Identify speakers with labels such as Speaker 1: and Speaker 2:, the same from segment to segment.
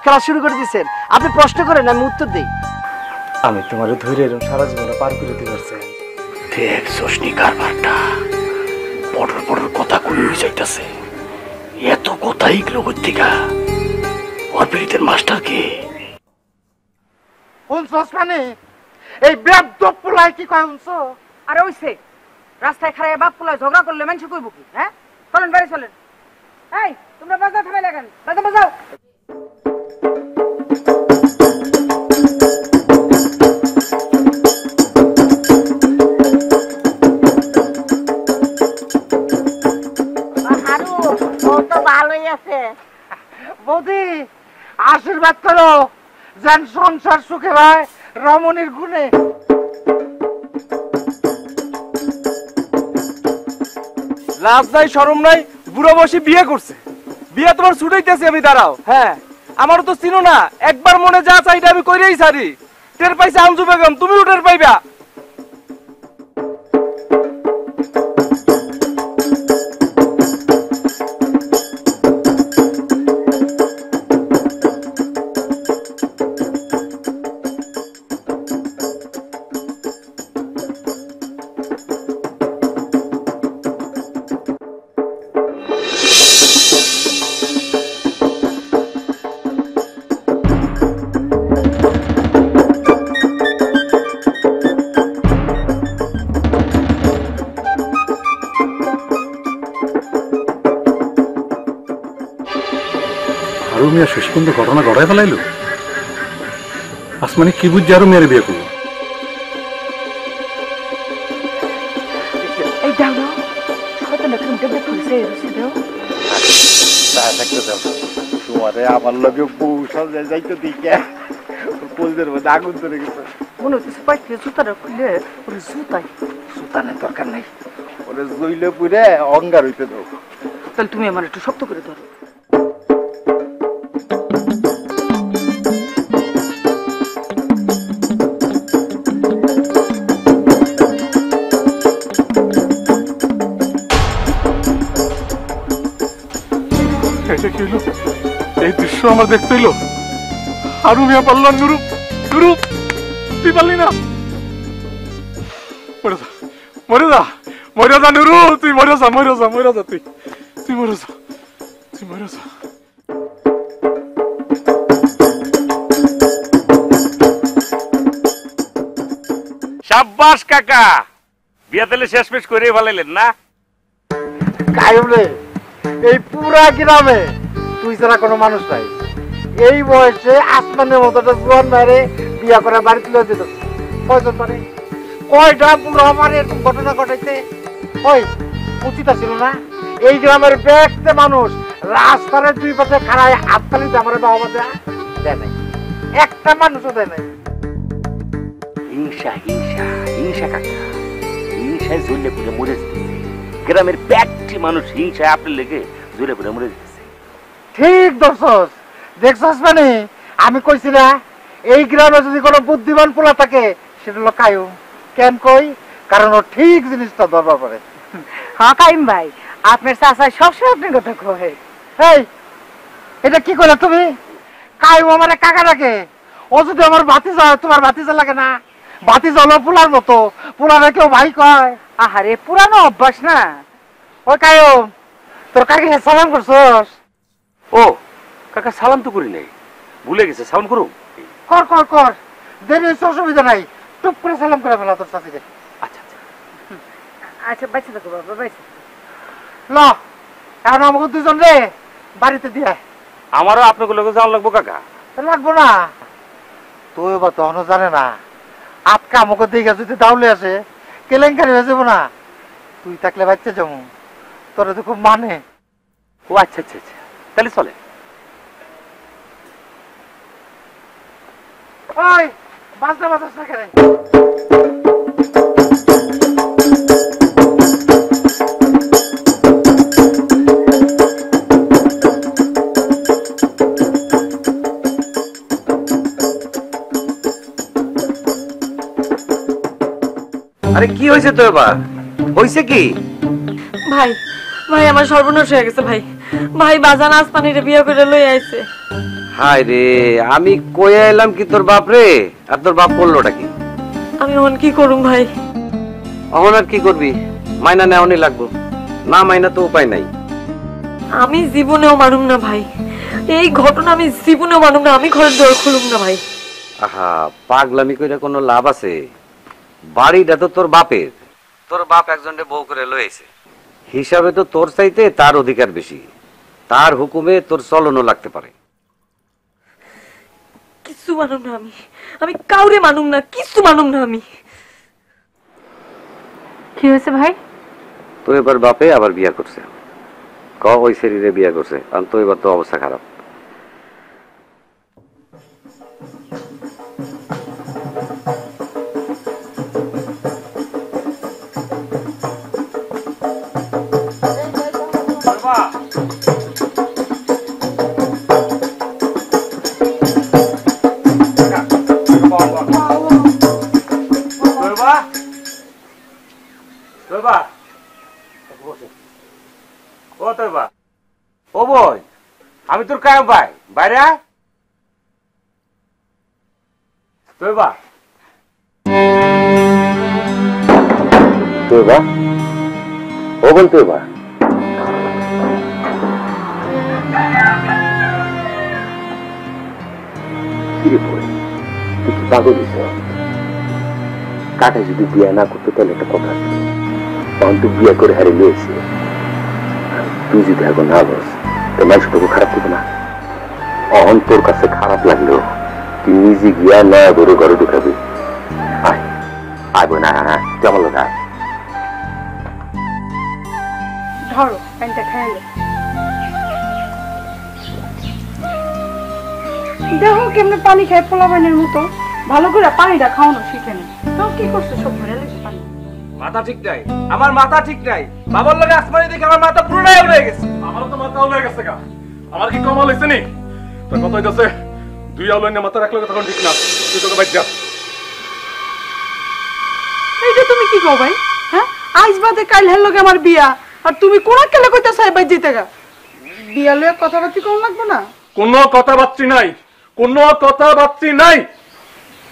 Speaker 1: খেলা শুরু করে দিয়েছেন। আপনি প্রশ্ন করেন, আমি উত্তর দিই।
Speaker 2: আমি তোমার ধৈর্য এরকম সারা জীবনে পার করে দিতে পারছি।
Speaker 3: দেখ সসনি কারবারটা বড় বড় কথা কই যাইতাছে। এত কথা ইগলো কইতিকা ওর পিরিতের মাস্টার কে?
Speaker 4: শুনছস মানে এই বেয়াদব পোলাই কি কয় শুনছ?
Speaker 5: আরে ওইছে রাস্তায় খাড়ায় বাপ পোলায় ঝগড়া করলে মানুষ কইব কি? হ্যাঁ চলেন বাড়ি চলেন। এই তোমরা বাজাও থামে লাগেন, বাজাও বাজাও।
Speaker 4: ভালোই আছে বৌদি, আশীর্বাদ করো যেন সংসার সুখে হয় রমণীর গুণে।
Speaker 2: লাভ নাই শরম নাই, বুড়ো বসে বিয়ে করছে। বিয়ে তোমার ছুটাইতেছি আমি, দাঁড়াও। হ্যাঁ আমারও তো চিনো না, একবার মনে যা চাইটা আমি কইরেই ছাড়ি। টের পাইছে আঞ্জু বেগম, তুমিও টের পাইবা।
Speaker 3: আরো মিয়া শেষ পর্যন্ত ঘটনা ঘটায় ফেলাইলো। আসমানি কি বুঝছে আরো মেয়ের বিয়ে করলো?
Speaker 5: এই দাও দাও শয়তানটা তুমি দেখতে ফুলছে রসি দাও।
Speaker 4: তা থাকতে দাও তোমারে আমার লগে বউ সাজে যাইতে দিকে কোলদের মধ্যে আগুন ধরে গেছে।
Speaker 5: মনে হচ্ছে পাইতে জুতাটা খুলে ওরে জুতাই।
Speaker 4: সুতানের দরকার নাই, ওরে জইলে পুরে অঙ্গার হইতে দাও।
Speaker 5: তাহলে তুমি আমার একটু শক্ত করে ধরো।
Speaker 3: এটা কি হলো? এই দৃশ্য আমার দেখতে হইলো। আরো মিয়া পারলাম নুরুপ নুরুপ, তুই পারলি না? মরে যা মরে যা মরে যা নুরু, তুই মরে যা মরে যা মরে যা, তুই তুই মরে যা তুই মরে যা।
Speaker 6: সাব্বাস কাকা, বিয়া তাহলে শেষমেশ করে ফেলাইলেন না?
Speaker 4: কায়ম রে, এই পুরা গ্রামে তুই ছাড়া কোনো মানুষ নাই। এই বয়সে আসমানের মতো একটা জোয়ান মেরে বিয়া করে বাড়িতে লয়ে যেত কয়জন পারে? কয়টা পুরো আমার এরকম ঘটনা ঘটাইতে ওই উচিত ছিল না? এই গ্রামের ব্যক্তি মানুষ রাস্তার দুই পাশে খাড়ায় হাততালিতে আমার বাবা দেয় নাই, একটা মানুষও দেয় নাই।
Speaker 6: হিংসা হিংসা হিংসা কাকা, হিংসায় জ্বলে পুড়ে মরে যেতেছে। গ্রামের ব্যক্তি মানুষ হিংসায় আপনার লেগে জ্বলে পুড়ে মরে যেতেছে।
Speaker 4: ঠিক দর্শক দেখছস মানে আমি কইছি না, এই গ্রামে যদি কোনো বুদ্ধিমান পোলা থাকে সেটা হলো কায়ুম। কেন কই? কারণ ও ঠিক জিনিসটা দরবার করে।
Speaker 5: হ্যাঁ কাইম ভাই, আপনার চাচা সবসময় আপনার কথা কয়।
Speaker 4: এই এটা কি করলে তুমি? কায়ুম আমার কাকা ডাকে, ও যদি আমার ভাতিজা হয় তোমার ভাতিজা লাগে না? ভাতিজা হলো পোলার মতো, পোলারে কেউ ভাই কয়?
Speaker 5: আহারে পুরানো অভ্যাস না।
Speaker 4: ওই কায়ুম, তোর কাকে সালাম করছস?
Speaker 6: ও কাকা সালাম তো করি নাই, ভুলে গেছে। সালাম করুন।
Speaker 4: কর কর কর, দেরি হয়েছে অসুবিধা নাই, টুপ করে সালাম করে ফেলা তোর চাচিকে।
Speaker 6: আচ্ছা আচ্ছা
Speaker 5: আচ্ছা বাইসে থাকো বাবা, বাইসে
Speaker 4: ল এখন আমাকে দুজন রে বাড়িতে দিয়ে।
Speaker 6: আমারও আপনাকে লোকে যাওয়া লাগবো কাকা?
Speaker 4: লাগবো না, তুই বা তখনও জানে না আটকা আমাকে দিকে যদি দাউলে আসে কেলেঙ্কারি হয়ে যাবো না। তুই থাকলে বাচ্চা যেমন তোরা তো খুব মানে।
Speaker 6: ও আচ্ছা আচ্ছা আচ্ছা, তাহলে চলে।
Speaker 4: ওই বাজনা বাজাস না কেন?
Speaker 2: আরে কি হয়েছে তো এবার? হয়েছে কি?
Speaker 7: ভাই ভাই আমার সর্বনাশ হয়ে গেছে ভাই। ভাই বাজান আসমানিরে বিয়ে করে লই আইছে। হায় রে, আমি কয়ে এলাম কি তোর বাপ রে, আর তোর বাপ করলোটা কি?
Speaker 8: আমি এখন কি করুম ভাই?
Speaker 7: অহন আর কি করবি? মাইনা নেওয়ানি লাগবো, না মাইনা তো উপায় নাই।
Speaker 8: আমি জীবনেও মানুম না ভাই, এই ঘটনা আমি জীবনেও মানুম না। আমি ঘরের দর খুলুম না ভাই।
Speaker 7: আহা, পাগলামি কইরা কোনো লাভ আছে? বাড়িটা তো তোর বাপের, তোর বাপ একজনকে বউ করে লয়েছে, হিসাবে তো তোর চাইতে তার অধিকার বেশি, তার হুকুমে তোর চলনও লাগতে পারে।
Speaker 8: কিছু মানুম না আমি, আমি কাউরে মানুম না, কিছু মানুম না আমি।
Speaker 5: কি হয়েছে ভাই?
Speaker 7: তো এবার বাপে আবার বিয়া করছে, ওই শরীরে বিয়া করছে, কারণ তো এবার তো অবস্থা খারাপ।
Speaker 6: ও বই, আমি তোর কায়ম ভাই, বাইরে আয়। তোবা তোবা, ও বল তোবা। কিরে বই, তুই কি পাগল হইছ? কাকা যদি বিয়ে না করতো তাহলে একটা কথা আছে, তখন তুই বিয়ে করে হারে নিয়েছি। তুই যদি এখন না বস তো মানুষটাকে খারাপ করবো না। অহন তোর কাছে খারাপ লাগলেও তুই নিজে গিয়া নয়া গরু ঘরে ঢুকাবি। আয় আয় বোন, আয় কেমন লোক আয়।
Speaker 5: ধরো পানিটা খাইলে দেখো কেমনে পানি খায় পোলাবানের মতো। ভালো করে পানিটা খাওয়ানো শিখে নে। তাও কি করছো সব মেরে লেগে পানি?
Speaker 2: মাথা ঠিক নাই, আমার মাথা ঠিক নাই। বাবার লগে আসমানি দেখে আমার মাথা পুরোটাই উড়ে গেছে।
Speaker 9: আমারও তো মাথা উড়ে গেছে গা। আমার কি কমাল হইছে নি? তোর কথা হইতাছে দুই আলো না মাথা রাখলে তখন ঠিক না। তুই তোকে বাইর যা।
Speaker 5: এইটা তুমি কি কও ভাই? হ্যাঁ, আজ বাদে কাল হের লগে আমার বিয়া, আর তুমি কোন কেলে কইতাছ এই বাই জিতে গা? বিয়া লয়ে কথাবার্তা কোন লাগবে না?
Speaker 9: কোনো কথাবার্তা নাই, কোনো কথাবার্তা নাই।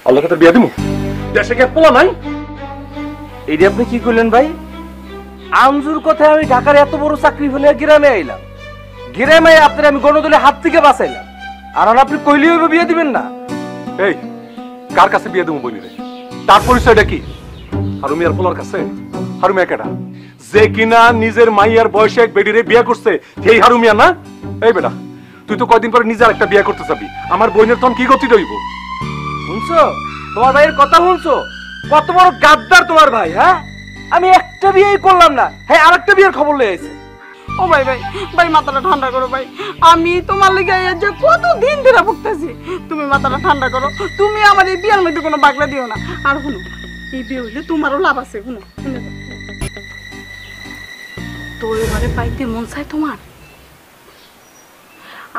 Speaker 9: আল্লাহ কথা বিয়া দিমু, দেশে কে পোলা নাই।
Speaker 2: এইটা আপনি কি করলেন ভাই? আমজুর কথায় আমি ঢাকার এত বড় চাকরি ফেলে গ্রামে আইলাম, গ্রামে আপনার আমি গণদলের হাত থেকে বাঁচাইলাম, আর আপনি কইলি হইব বিয়ে দিবেন না?
Speaker 9: এই কার কাছে বিয়ে দেবো বলি রে? তার পরিচয়টা কি? হারুমিয়ার পোলার কাছে? হারুমিয়া কেডা? যে কিনা নিজের মাইয়ার বয়সে এক বেডিরে বিয়ে করছে, সেই হারুমিয়া না? এই বেটা, তুই তো কয়দিন পরে নিজের একটা বিয়ে করতে চাবি, আমার বোনের তখন কি গতি রইব?
Speaker 2: শুনছো তোমার ভাইয়ের কথা? শুনছো কত বড় গাদ্দার তোমার ভাই? হ্যাঁ, আমি একটা বিয়েই করলাম না, হ্যাঁ আরেকটা বিয়ের খবর লয়ে আইছে।
Speaker 5: ও ভাই ভাই ভাই, মাথাটা ঠান্ডা করো ভাই। আমি তোমার লিগে এই যে কত দিন ধরে ভুগতেছি, তুমি মাথাটা ঠান্ডা করো। তুমি আমার এই বিয়ের মধ্যে কোনো বাগলা দিও না। আর শুনো, এই বিয়ে হইলে তোমারও লাভ আছে। শুনো, তো এবারে পাইতে মন চাই তোমার?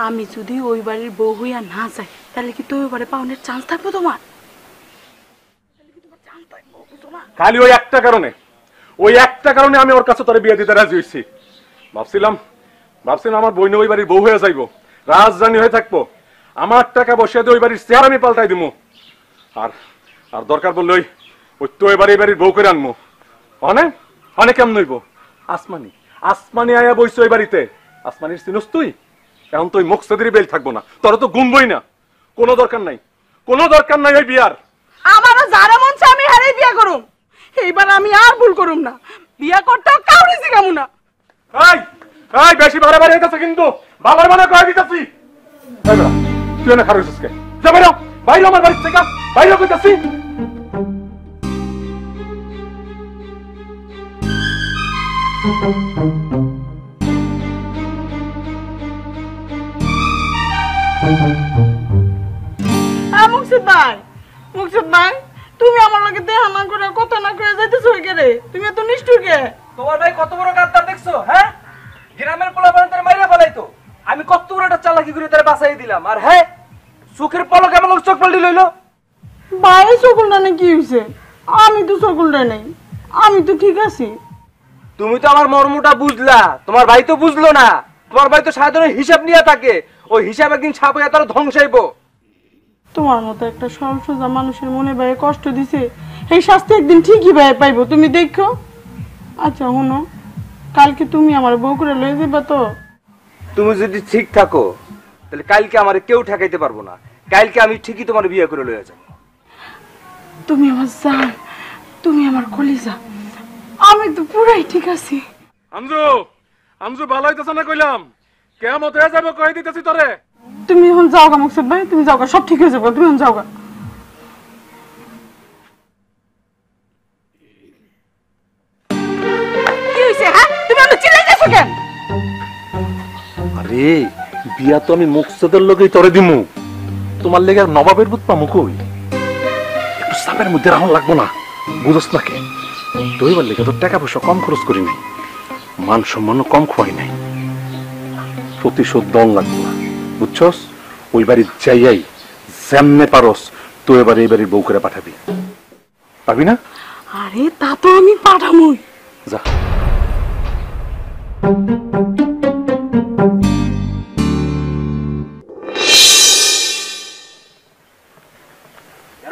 Speaker 5: আমি যদি ওই বাড়ির বউ হইয়া না যাই, তাহলে কি তো এবারে পাওনের চান্স থাকবে তোমার?
Speaker 9: খালি ওই একটা কারণে, ওই একটা কারণে আমি ওর কাছে তোরে বিয়ে দিতে রাজি হইছি। ভাবছিলাম আমার বইন ওই বাড়ির বউ হয়ে যাইবো, রাজধানী হয়ে থাকবো, আমার টাকা বসিয়ে দিয়ে ওই বাড়ির চেয়ার আমি পাল্টাই দিবো, আর আর দরকার বললে ওই তো এবার এই বাড়ির বউ করে আনবো। অনেক কেমন হইব? আসমানি আয়া বইছে ওই বাড়িতে। আসমানির চিনস তুই? এখন তো ওই মুখসেদের বেল থাকবো না, তোর তো গুনবই না। কোনো দরকার নাই ওই বিয়ার।
Speaker 5: আমারও যারা মন চায় আমি হারাই বিয়া করুম। এইবার আমি আর ভুল করুম না, বিয়া করতে কাউরে শিখামু না।
Speaker 9: এই বেশি বাড়াবাড়ি হইতাছে কিন্তু, বাবার মানে কয়ে দিতাছি। এই বেটা, তুই এনে খারাপ হইছিস কে? যা বাইরে, বাইরে আমার বাড়ি থেকে বাইরে কইতাছি।
Speaker 5: মুকসুদ ভাই, তুমি আমার লগে দেখা না করে কথা না করে যাইতেছো কে? তুমি এত নিষ্ঠুর কে?
Speaker 2: তোমার ভাই কত বড় গাদ্দার দেখছো? হ্যাঁ, গ্রামের পোলাপান তার মাইরা ফেলাইতো, আমি কত বড় একটা চালাকি করে তার বাঁচাই দিলাম, আর হ্যাঁ চোখের পলক এমন চোখ পাল্টি লইলো।
Speaker 5: ভাই সকলটা না কি হইছে? আমি তো সকলটা নেই, আমি তো ঠিক আছি।
Speaker 2: তুমি তো আমার মর্মটা বুঝলা, তোমার ভাই তো বুঝলো না। তোমার ভাই তো সাধারণ হিসাব নিয়ে থাকে, ওই হিসাব একদিন ছাপ হয়ে তার ধ্বংস হইব।
Speaker 5: তোমার মতো একটা সরল সোজা মানুষের মনে ভাই কষ্ট দিছে, এই শাস্তি একদিন ঠিকই ভাই পাইবো, তুমি দেখো। আচ্ছা শোনো, কালকে তুমি আমার বউ করে লয়ে যাবে তো?
Speaker 2: তুমি যদি ঠিক থাকো তাহলে কালকে আমার কেউ ঠেকাইতে পারবো না, কালকে আমি ঠিকই তোমার বিয়ে করে লয়ে যাবো।
Speaker 5: তুমি আমার জান, তুমি আমার কলিজা, আমি তো পুরাই ঠিক আছি।
Speaker 9: আমজু আমজু ভালো হইতেছে না কইলাম, কেমন হয়ে যাবে কই দিতেছি তোরে।
Speaker 5: তুমি এখন যাও গা মুকসেদ ভাই, তুমি যাও গা, সব ঠিক হয়ে যাবে, তুমি এখন যাও গা। কি হইছে হ্যাঁ, তুমি আমাকে চিল্লাইতেছো কেন?
Speaker 9: আরে বিয়া তো আমি মুকসেদের লগেই তোরে দিমু, তোমার লেগে আর নবাবের বুত পামু কই? একটু সাপের মধ্যে রাহন লাগবো না, বুঝছ না কে? দইবার লেগে তোর টাকা পয়সা কম খরচ করি নাই, মান সম্মানও কম খোয়াই নাই, প্রতিশোধ দন লাগবো না, বুঝছস? ওই বাড়ির যাইয়াই যেমনে পারস তো এবার এই বাড়ির বউ করে পাঠাবি, পাবি না?
Speaker 5: আরে তা তো আমি পাঠামই।
Speaker 9: যা।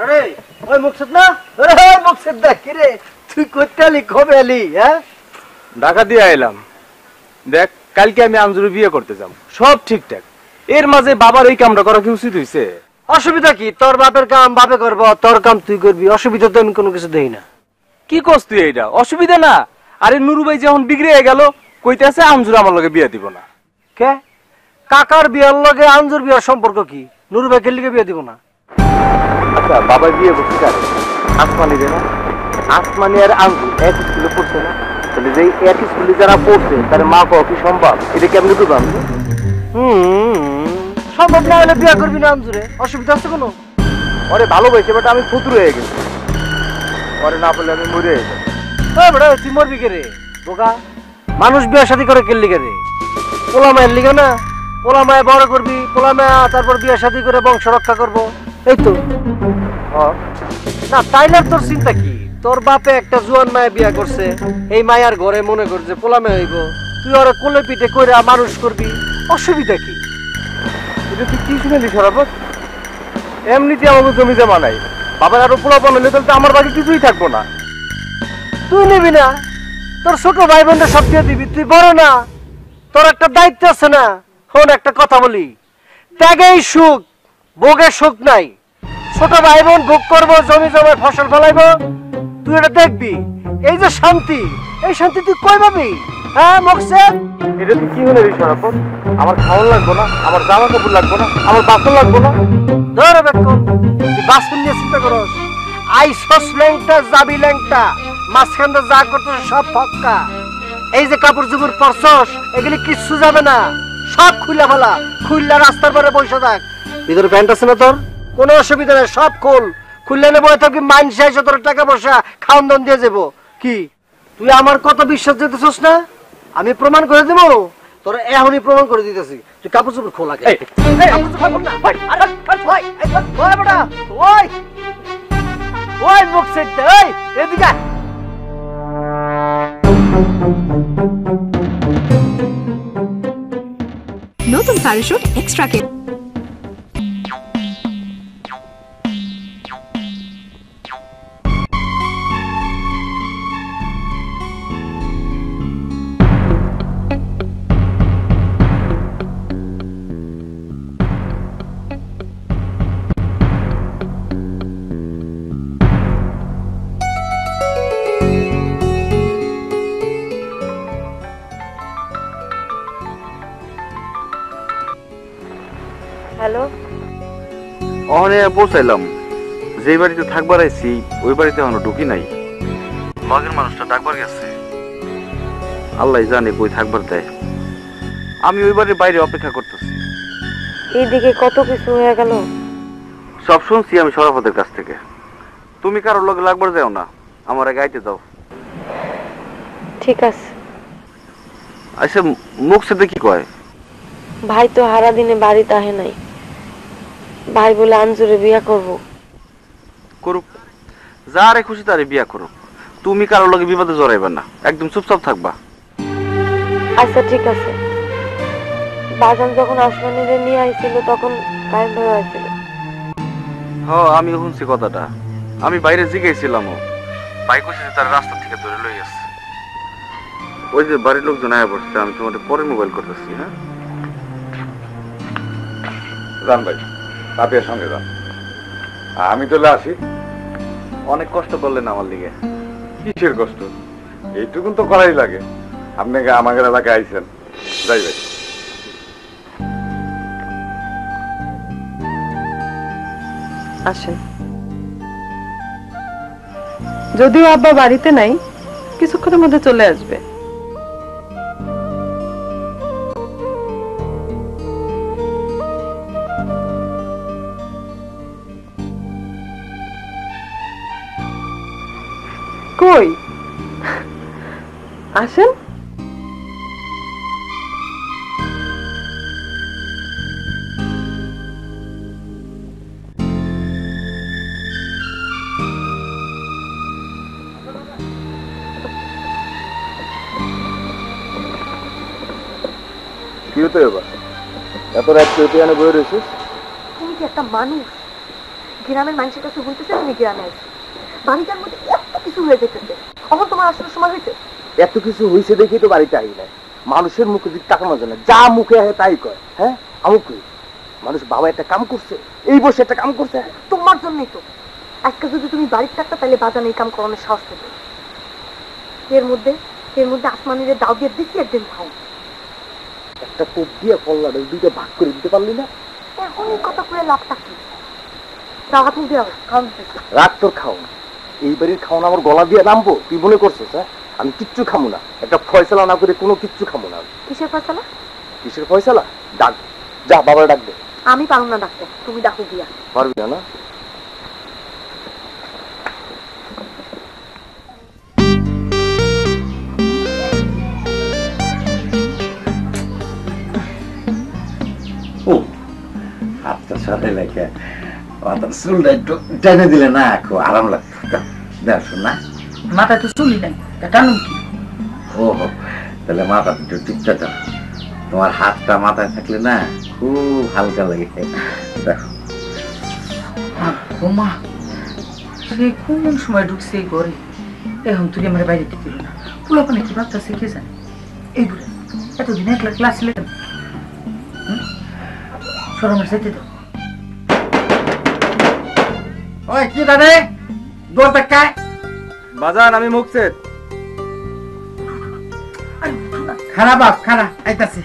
Speaker 1: আরে ওই মুকসেদ না, আরে ওই মুকসেদ দা, কি রে তুই কইতালি কবে আলি? হ্যাঁ
Speaker 2: ঢাকা দিয়ে এলাম, দেখ কালকে আমি আমজুর বিয়ে করতে যাব, সব ঠিকঠাক। এর মাঝে বাবার এই কামটা করা কি উচিত হইছে?
Speaker 1: অসুবিধা কি? তোর বাপের কাম বাপে করব, তোর কাম তুই করবি, অসুবিধা তো আমি কোনো কিছু দেই না।
Speaker 2: কি করছ তুই? এইটা অসুবিধা না। আরে নুরু ভাই যখন বিগড়ে গেল কইতেছে আমজুর আমার লগে বিয়ে দিব না।
Speaker 1: কে কাকার বিয়ার লগে আঞ্জুর বিয়ার সম্পর্ক কি? নুরু ভাই কেলিকে বিয়ে দিব না?
Speaker 2: আচ্ছা বাবা বিয়ে করছে কারে? আসমানি রে না? আসমানি আর আঞ্জু এক স্কুলে পড়ছে না? তাহলে যেই এক স্কুলে যারা পড়ছে তার মা কও কি সম্ভব? এটা কেমনে তো জানবো?
Speaker 1: সম্ভব না হলে বিয়ে করবি না আঞ্জুরে, অসুবিধা আছে কোনো?
Speaker 2: ওরে ভালোবাসে বাট আমি ফুতুর হয়ে গেছি, ওরে না পেলে আমি মরে যাবো।
Speaker 1: ওই বড় তুই মরবি কে রে বোকা? মানুষ বিয়ে শাদী করে কেন লিগে রে? পোলা মায়ের লিগে না? পোলা মায়ে বড় করবি, পোলা মায়া তারপর বিয়ে শাদী করে বংশ রক্ষা করবো, এই তো। না তাইলে তোর চিন্তা কি? তোর বাপে একটা জোয়ান মায়ে বিয়ে করছে, এই মায়ার ঘরে মনে করছে পোলা মেয়ে হইব, তুই ওরা কোলে পিঠে কইরা মানুষ করবি, অসুবিধা কি?
Speaker 2: এটা তুই কি শুনেলি সরাবত? এমনিতে আমাকে জমি জমা নাই, বাবার আরো পোলাপন হলে তাহলে তো আমার বাকি কিছুই থাকবো না।
Speaker 1: তুই নিবি না? তোর ছোট ভাই বোনটা সব দিয়ে দিবি, তুই বড় না? তোর একটা দায়িত্ব আছে না? শোন একটা কথা বলি, ত্যাগেই সুখ, ভোগের সুখ নাই। ছোট ভাই বোন ভোগ করবো, জমি জমায় ফসল ফলাইবো, তুই এটা দেখবি। এই যে শান্তি, এই শান্তি তুই কই পাবি? হ্যাঁ মুকসেদ,
Speaker 2: এটা তুই কি হলে সরাবত? আমার খাওয়ান লাগবো না, আমার জামা কাপড় লাগবো না, আমার বাসন লাগবো না?
Speaker 1: ধর বেক্ষণ, তুই বাসন নিয়ে চিন্তা করস। আইসস ল্যাংটা যাবি ল্যাংটা, মাঝখানটা যা করতেছ সব ফক্কা। এই যে কাপড় চোপড় পরছস এগুলি কিচ্ছু যাবে না, সব খুলে ফেলা, খুললা রাস্তার পরে বসে থাক। ভিতরে প্যান্ট আছে না তোর? কোনো অসুবিধা নেই, সব খোল, খুললে নেবো থাকবি, মাইনসে এসে তোর টাকা পয়সা খাওয়ান দাওয়ান দিয়ে যাবো। কি তুই আমার কত বিশ্বাস যেতেছস না? আমি প্রমাণ করে দেবো, তোর এখনই প্রমাণ করে দিতেছি। তুই কাপড় চোপড় খোল আগে। ওই মুখ সেটতে, ওই এদিকে আয়।
Speaker 10: নতুন প্যারাশুট এক্সট্রা কে
Speaker 8: হ্যালো,
Speaker 6: অহনে পৌঁছাইলাম, যে বাড়িতে থাকবার আইছি ওই বাড়িতে এখনো ঢুকি নাই। লগের মানুষটা ডাকবার গেছে, আল্লাহ জানে কই থাকবার দেয়। আমি ওই বাড়ির বাইরে অপেক্ষা করতেছি।
Speaker 8: এইদিকে কত কিছু হয়ে গেল।
Speaker 6: সব শুনছি আমি শরাফতের কাছ থেকে। তুমি কারোর লগে লাগবার যাও না, আমার গাইতে দাও।
Speaker 8: ঠিক আছে।
Speaker 6: আচ্ছা মুখ সাথে কি কয়?
Speaker 8: ভাই তো হারা দিনে বাড়িতে আহে নাই, ভাই বলে আঞ্জুরে বিয়া করব।
Speaker 6: করুক, যারে খুশি তারে বিয়া করুক। তুমি কারোর লগে বিপদে জড়াইবা না, একদম চুপচাপ থাকবা।
Speaker 8: আচ্ছা ঠিক আছে, বাজান যখন আসমানিরে নিয়ে আইছিল তখন কারেন্ট হয়ে আসছিল।
Speaker 2: হ্যাঁ আমি শুনছি কথাটা, আমি বাইরে জিগেছিলাম, ভাই কইছে তার রাস্তা থেকে ধরে লই আসছে। ওই যে বাড়ির লোকজন আয়া পড়ছে, আমি তোমাদের পরে মোবাইল করতেছি। হ্যাঁ
Speaker 9: যান ভাই, তাদের সঙ্গে যান, আমি চলে আসি।
Speaker 2: অনেক কষ্ট করলেন আমার লিগে।
Speaker 9: কিসের কষ্ট? এইটুকুন তো করাই লাগে। আপনি আমাদের এলাকায় আইছেন, যাই ভাই।
Speaker 5: আসেন। যদিও আব্বা বাড়িতে নাই, কিছুক্ষণের মধ্যে চলে আসবে। কই আসেন।
Speaker 2: কি হতো এবার? এত রাত কেউ এনে বয়ে রয়েছিস?
Speaker 8: তুমি কি একটা মানুষ? গ্রামের মানুষের কাছে বলতেছে তুমি গ্রামে আইছো, বাড়িটার মধ্যে এত কিছু হয়ে যেতেছে, এখন তোমার আসলে সময় হয়েছে?
Speaker 6: এত কিছু হয়েছে দেখেই তো বাড়িতে আই নাই। মানুষের মুখে দিক তাকানো যায় না, যা মুখে আসে তাই কয়। হ্যাঁ আমি কই মানুষ বাবা একটা কাম করছে, এই বসে একটা কাম করছে।
Speaker 8: তোমার জন্যই তো আজকে যদি তুমি বাড়িতে থাকতে তাহলে বাজানে এই কাম করানোর সাহস পেতে। এর মধ্যে আসমানিরে দাও দিয়ে দিচ্ছি একদিন খাও।
Speaker 6: একটা কোপ দিয়ে কল্লাটা দুইটা ভাগ করে দিতে পারলি না?
Speaker 8: এখন এই কথা করে লাভটা কি? দাওয়াত মুখ দেওয়া খাওয়ান দিতেছে।
Speaker 6: রাত তোর খাও, এই বাড়ির খাওয়ানো আমার গলা দিয়ে নামবো তুই মনে করছিস? হ্যাঁ আমি কিচ্ছু খামো না, একটা ফয়সালা না করে কোনো কিচ্ছু খামো না।
Speaker 8: কিসের ফয়সালা?
Speaker 6: কিসের ফয়সালা? ডাক, যা বাবার ডাক দে।
Speaker 8: আমি পারবো না ডাকতে, তুমি ডাকো গিয়া।
Speaker 6: পারবি না?
Speaker 7: হাতটা সরে লেখে মাথার চুলটা একটু টেনে দিলে না খুব আরাম লাগতো। দেখো না
Speaker 5: মাথায় তো চুলি নাই, টানুন কি?
Speaker 7: ও তাহলে মাথা একটু টিপটা দাও। তোমার হাতটা মাথায় থাকলে না খুব হালকা লাগে। দেখো
Speaker 5: মা, সে কোন সময় ঢুকছে এই ঘরে, এখন তুই আমার বাইরে দিল না। পুরো পানে কি ভাবতেছে কে জানে? এই বুড়ে এতদিন একলা ক্লাস ছিল, সরমের সাথে দাও।
Speaker 4: ওই কি দাদে দৌড় দেখায়
Speaker 2: বাজান, আমি মুখছেদ।
Speaker 4: খারাপ বাপ খারাপ আইতাছি।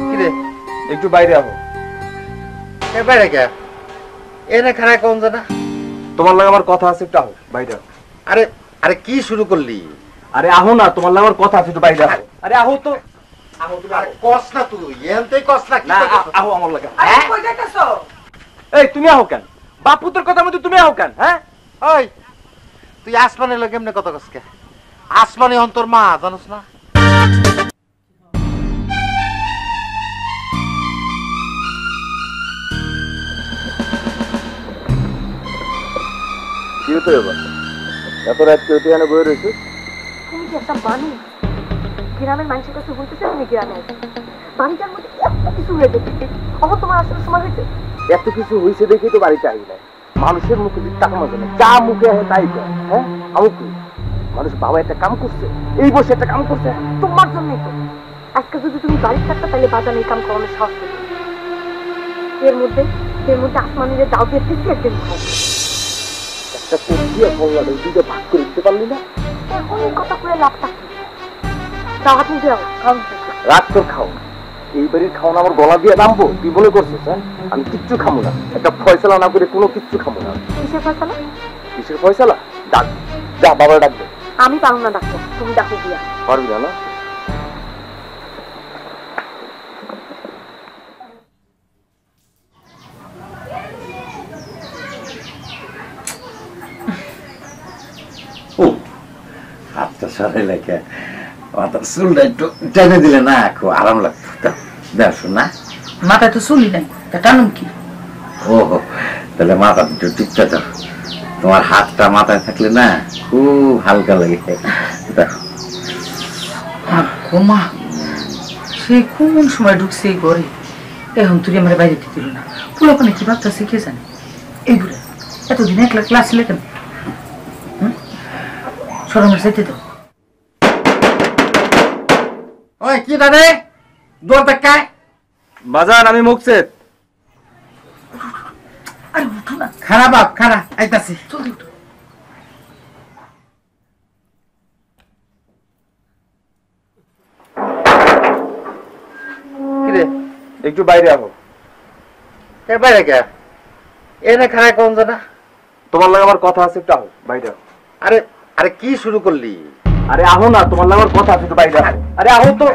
Speaker 4: কিরে
Speaker 2: একটু বাইরে আহো।
Speaker 4: এবারে কে এনে খারাপ কোন জানা?
Speaker 2: তোমার লাগে আমার কথা আছে, একটু আহো বাইরে আহো।
Speaker 4: আরে আরে কি শুরু করলি?
Speaker 2: আরে আহো না, তোমার লাগে আমার কথা আছে, একটু বাইরে আহো। আরে আহো তো, আহো তুমি।
Speaker 4: আরে কস না তুই, এনতেই কস না।
Speaker 2: না আহো আমার লাগে। এই তুমি আহো কেন? বাপুতের কথার মধ্যে তুমি আহো কেন? হ্যাঁ
Speaker 4: ওই তুই আসমানের লোক এমনি কত কসকে? আসমানি অন্তর মা জানোস না?
Speaker 2: কি হতো এবার? এত রাত কেউ এনে বয়ে রয়েছিস?
Speaker 8: তুমি কি একটা মানুষ? গ্রামের মানুষের কাছে বলতেছে তুমি গ্রামে আইছো, বাড়িটার মধ্যে এত কিছু হয়ে যেতেছে, এখন তোমার আসলে সময় হয়েছে?
Speaker 6: এত কিছু হয়েছে দেখেই তো বাড়িতে আই নাই। মানুষের মুখে দিক তাকানো যায় না, যা মুখে আসে তাই কয়। হ্যাঁ আমি কই মানুষ বাবা একটা কাম করছে, এই বসে একটা কাম করছে।
Speaker 8: তোমার জন্যই তো আজকে যদি তুমি বাড়িতে থাকতে তাহলে বাজানে এই কাম করানোর সাহস পেতে। এর মধ্যে আসমানিরে দাও দিয়ে দিচ্ছি একদিন খাও।
Speaker 6: একটা কোপ দিয়ে কল্লাটা দুইটা ভাগ করে দিতে পারলি না?
Speaker 8: এখন এই কথা করে লাভটা কি? দাওয়াত মুখ দেওয়া খাওয়ান দিতেছে।
Speaker 6: রাত তোর খাও, এই বাড়ির খাওয়ানো আমার গলা দিয়ে নামবো তুই মনে করছিস? হ্যাঁ আমি কিচ্ছু খামো না, একটা ফয়সালা না করে কোনো কিচ্ছু খামো না।
Speaker 8: কিসের ফয়সালা?
Speaker 6: কিসের ফয়সালা? ডাক, যা বাবার ডাক দে।
Speaker 8: আমি পারবো না ডাকতে, তুমি ডাকো গিয়া।
Speaker 6: পারবি না?
Speaker 7: হাতটা সরে লেখে মাথার চুলটা একটু টেনে দিলে না খুব আরাম লাগতো। দেখো না
Speaker 5: মাথায় তো চুলি নাই, টানুন কি?
Speaker 7: ও তাহলে মাথা একটু টিপটা দাও। তোমার হাতটা মাথায় থাকলে না খুব হালকা লাগে। দেখো
Speaker 11: মা সে কোন সময় ঢুকছে এই ঘরে, এখন তুই আমার বাইরে দিল না, পুরো পানে কি ভাবতেছে কে জানে। এই বুড়া এতদিন একলা ক্লাস ছিল কেন? সরমের চাইতে তো
Speaker 4: ওই কি দাদে দৌড় দেখায়
Speaker 2: বাজান আমি মুকসেদ।
Speaker 11: আরে উঠো না,
Speaker 4: খারাপ বাপ খারাপ আইতাছি।
Speaker 11: জলদি উঠো।
Speaker 4: কিরে
Speaker 2: একটু বাইরে আবো।
Speaker 4: কে বাইরে কে এনে খারাপ কোন জানা?
Speaker 2: তোমার লাগে আমার কথা আছে, একটু আহো বাইরে আহো।
Speaker 4: আরে আরে কি শুরু করলি?
Speaker 2: আরে আহো না, তোমার লাগে আমার কথা আছে, একটু বাইরে আহো। আরে আহো তো,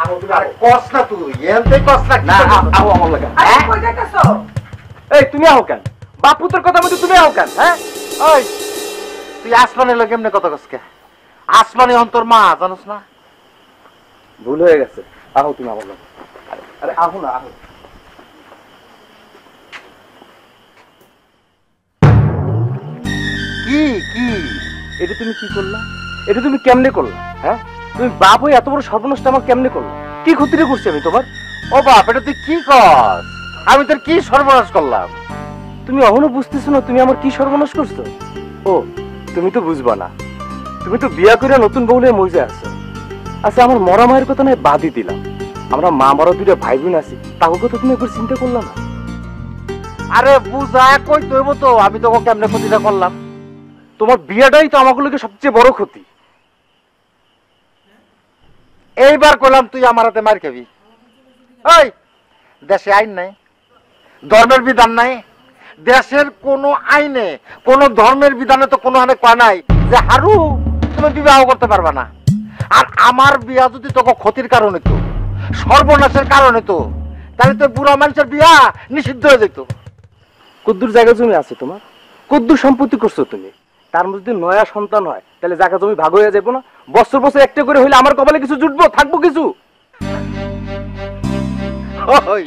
Speaker 2: আহো তুমি।
Speaker 4: আরে কস না তুই এনতে কস না।
Speaker 2: না আহো আমার লাগে।
Speaker 11: আরে কই যাইতাছো?
Speaker 2: এই তুমি আহো কেন? বাপুতের কথা মধ্যে তুমি আহো কেন? হ্যাঁ
Speaker 4: ওই তুই আসমানের লোক এমনি কথা কস কে? আসমানি অন্তর মা জানোস না?
Speaker 2: ভুল হয়ে গেছে, আহো তুমি আমার লাগে। আরে আহো না, আহো।
Speaker 4: কি কি
Speaker 2: এটা তুমি কি করলা? এটা তুমি কেমনে করলা? হ্যাঁ তুমি বাপ হয়ে এত বড় সর্বনষ্ট আমার কেমনে করলা? কি ক্ষতিটা করছি আমি তোমার?
Speaker 4: ও বাপ এটা তুই কি কস? আমি তোর কি সর্বনাশ করলাম?
Speaker 2: তুমি এখনো বুঝতেছো না তুমি আমার কি সর্বনাশ করছো? ও তুমি তো বুঝবা না, তুমি তো বিয়া করে নতুন বউ নিয়ে মজে আছো। আচ্ছা আমার মরা মায়ের কথা নয় বাদই দিলাম, আমরা মা মরা দুইটা ভাই বোন আছি, তাকে কথা তুমি একবার চিন্তা করলা না?
Speaker 4: আরে বুঝা কই তুইব তো আমি তোকে কেমনে ক্ষতিটা করলাম?
Speaker 2: তোমার বিয়াটাই তো আমাগুলোকে সবচেয়ে বড় ক্ষতি।
Speaker 4: এইবার করলাম তুই আমার হাতে মার খাবি। ওই দেশে আইন নাই, ধর্মের বিধান নাই। দেশের কোন আইনে কোন ধর্মের বিধানে তো কোনো হানে কয় নাই যে হারু তুমি বিবাহ করতে পারবা না। আর আমার বিয়া যদি তোকে ক্ষতির কারণে তো সর্বনাশের কারণে তো তাহলে তো বুড়া মানুষের বিয়া নিষিদ্ধ হয়ে যেত।
Speaker 2: কদ্দুর জায়গা জমি আছে তোমার? কদ্দুর সম্পত্তি করছো তুমি? তার মধ্যে নয়া সন্তান হয় তাহলে জায়গা জমি ভাগ হয়ে যাবো না? বছর বছর একটা করে হইলে আমার কপালে কিছু জুটবো, থাকবো কিছু?
Speaker 4: ওই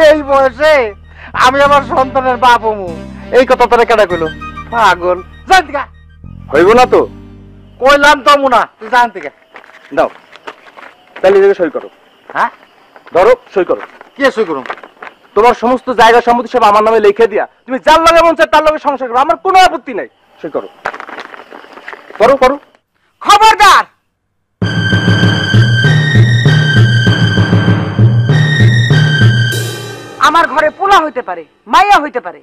Speaker 4: এই বয়সে আমি আমার সন্তানের বাপ হমু, এই কথা তোরা কেডা কইলো? পাগল জান থেকে
Speaker 2: হইব না তো?
Speaker 4: কইলাম তো মুনা তুই জান থেকে
Speaker 2: দাও তাহলে এই জায়গায় সই করো।
Speaker 4: হ্যাঁ
Speaker 2: ধরো সই করো।
Speaker 4: কি সই করুম?
Speaker 2: তোমার সমস্ত জায়গা সম্পত্তি সব আমার নামে লিখে দিয়া তুমি যার লগে মন চায় তার লগে সংসার করো, আমার কোনো আপত্তি নাই। সই করো, করো করো।
Speaker 11: খবরদার! আমার ঘরে পোলা হইতে পারে, মাইয়া হইতে পারে,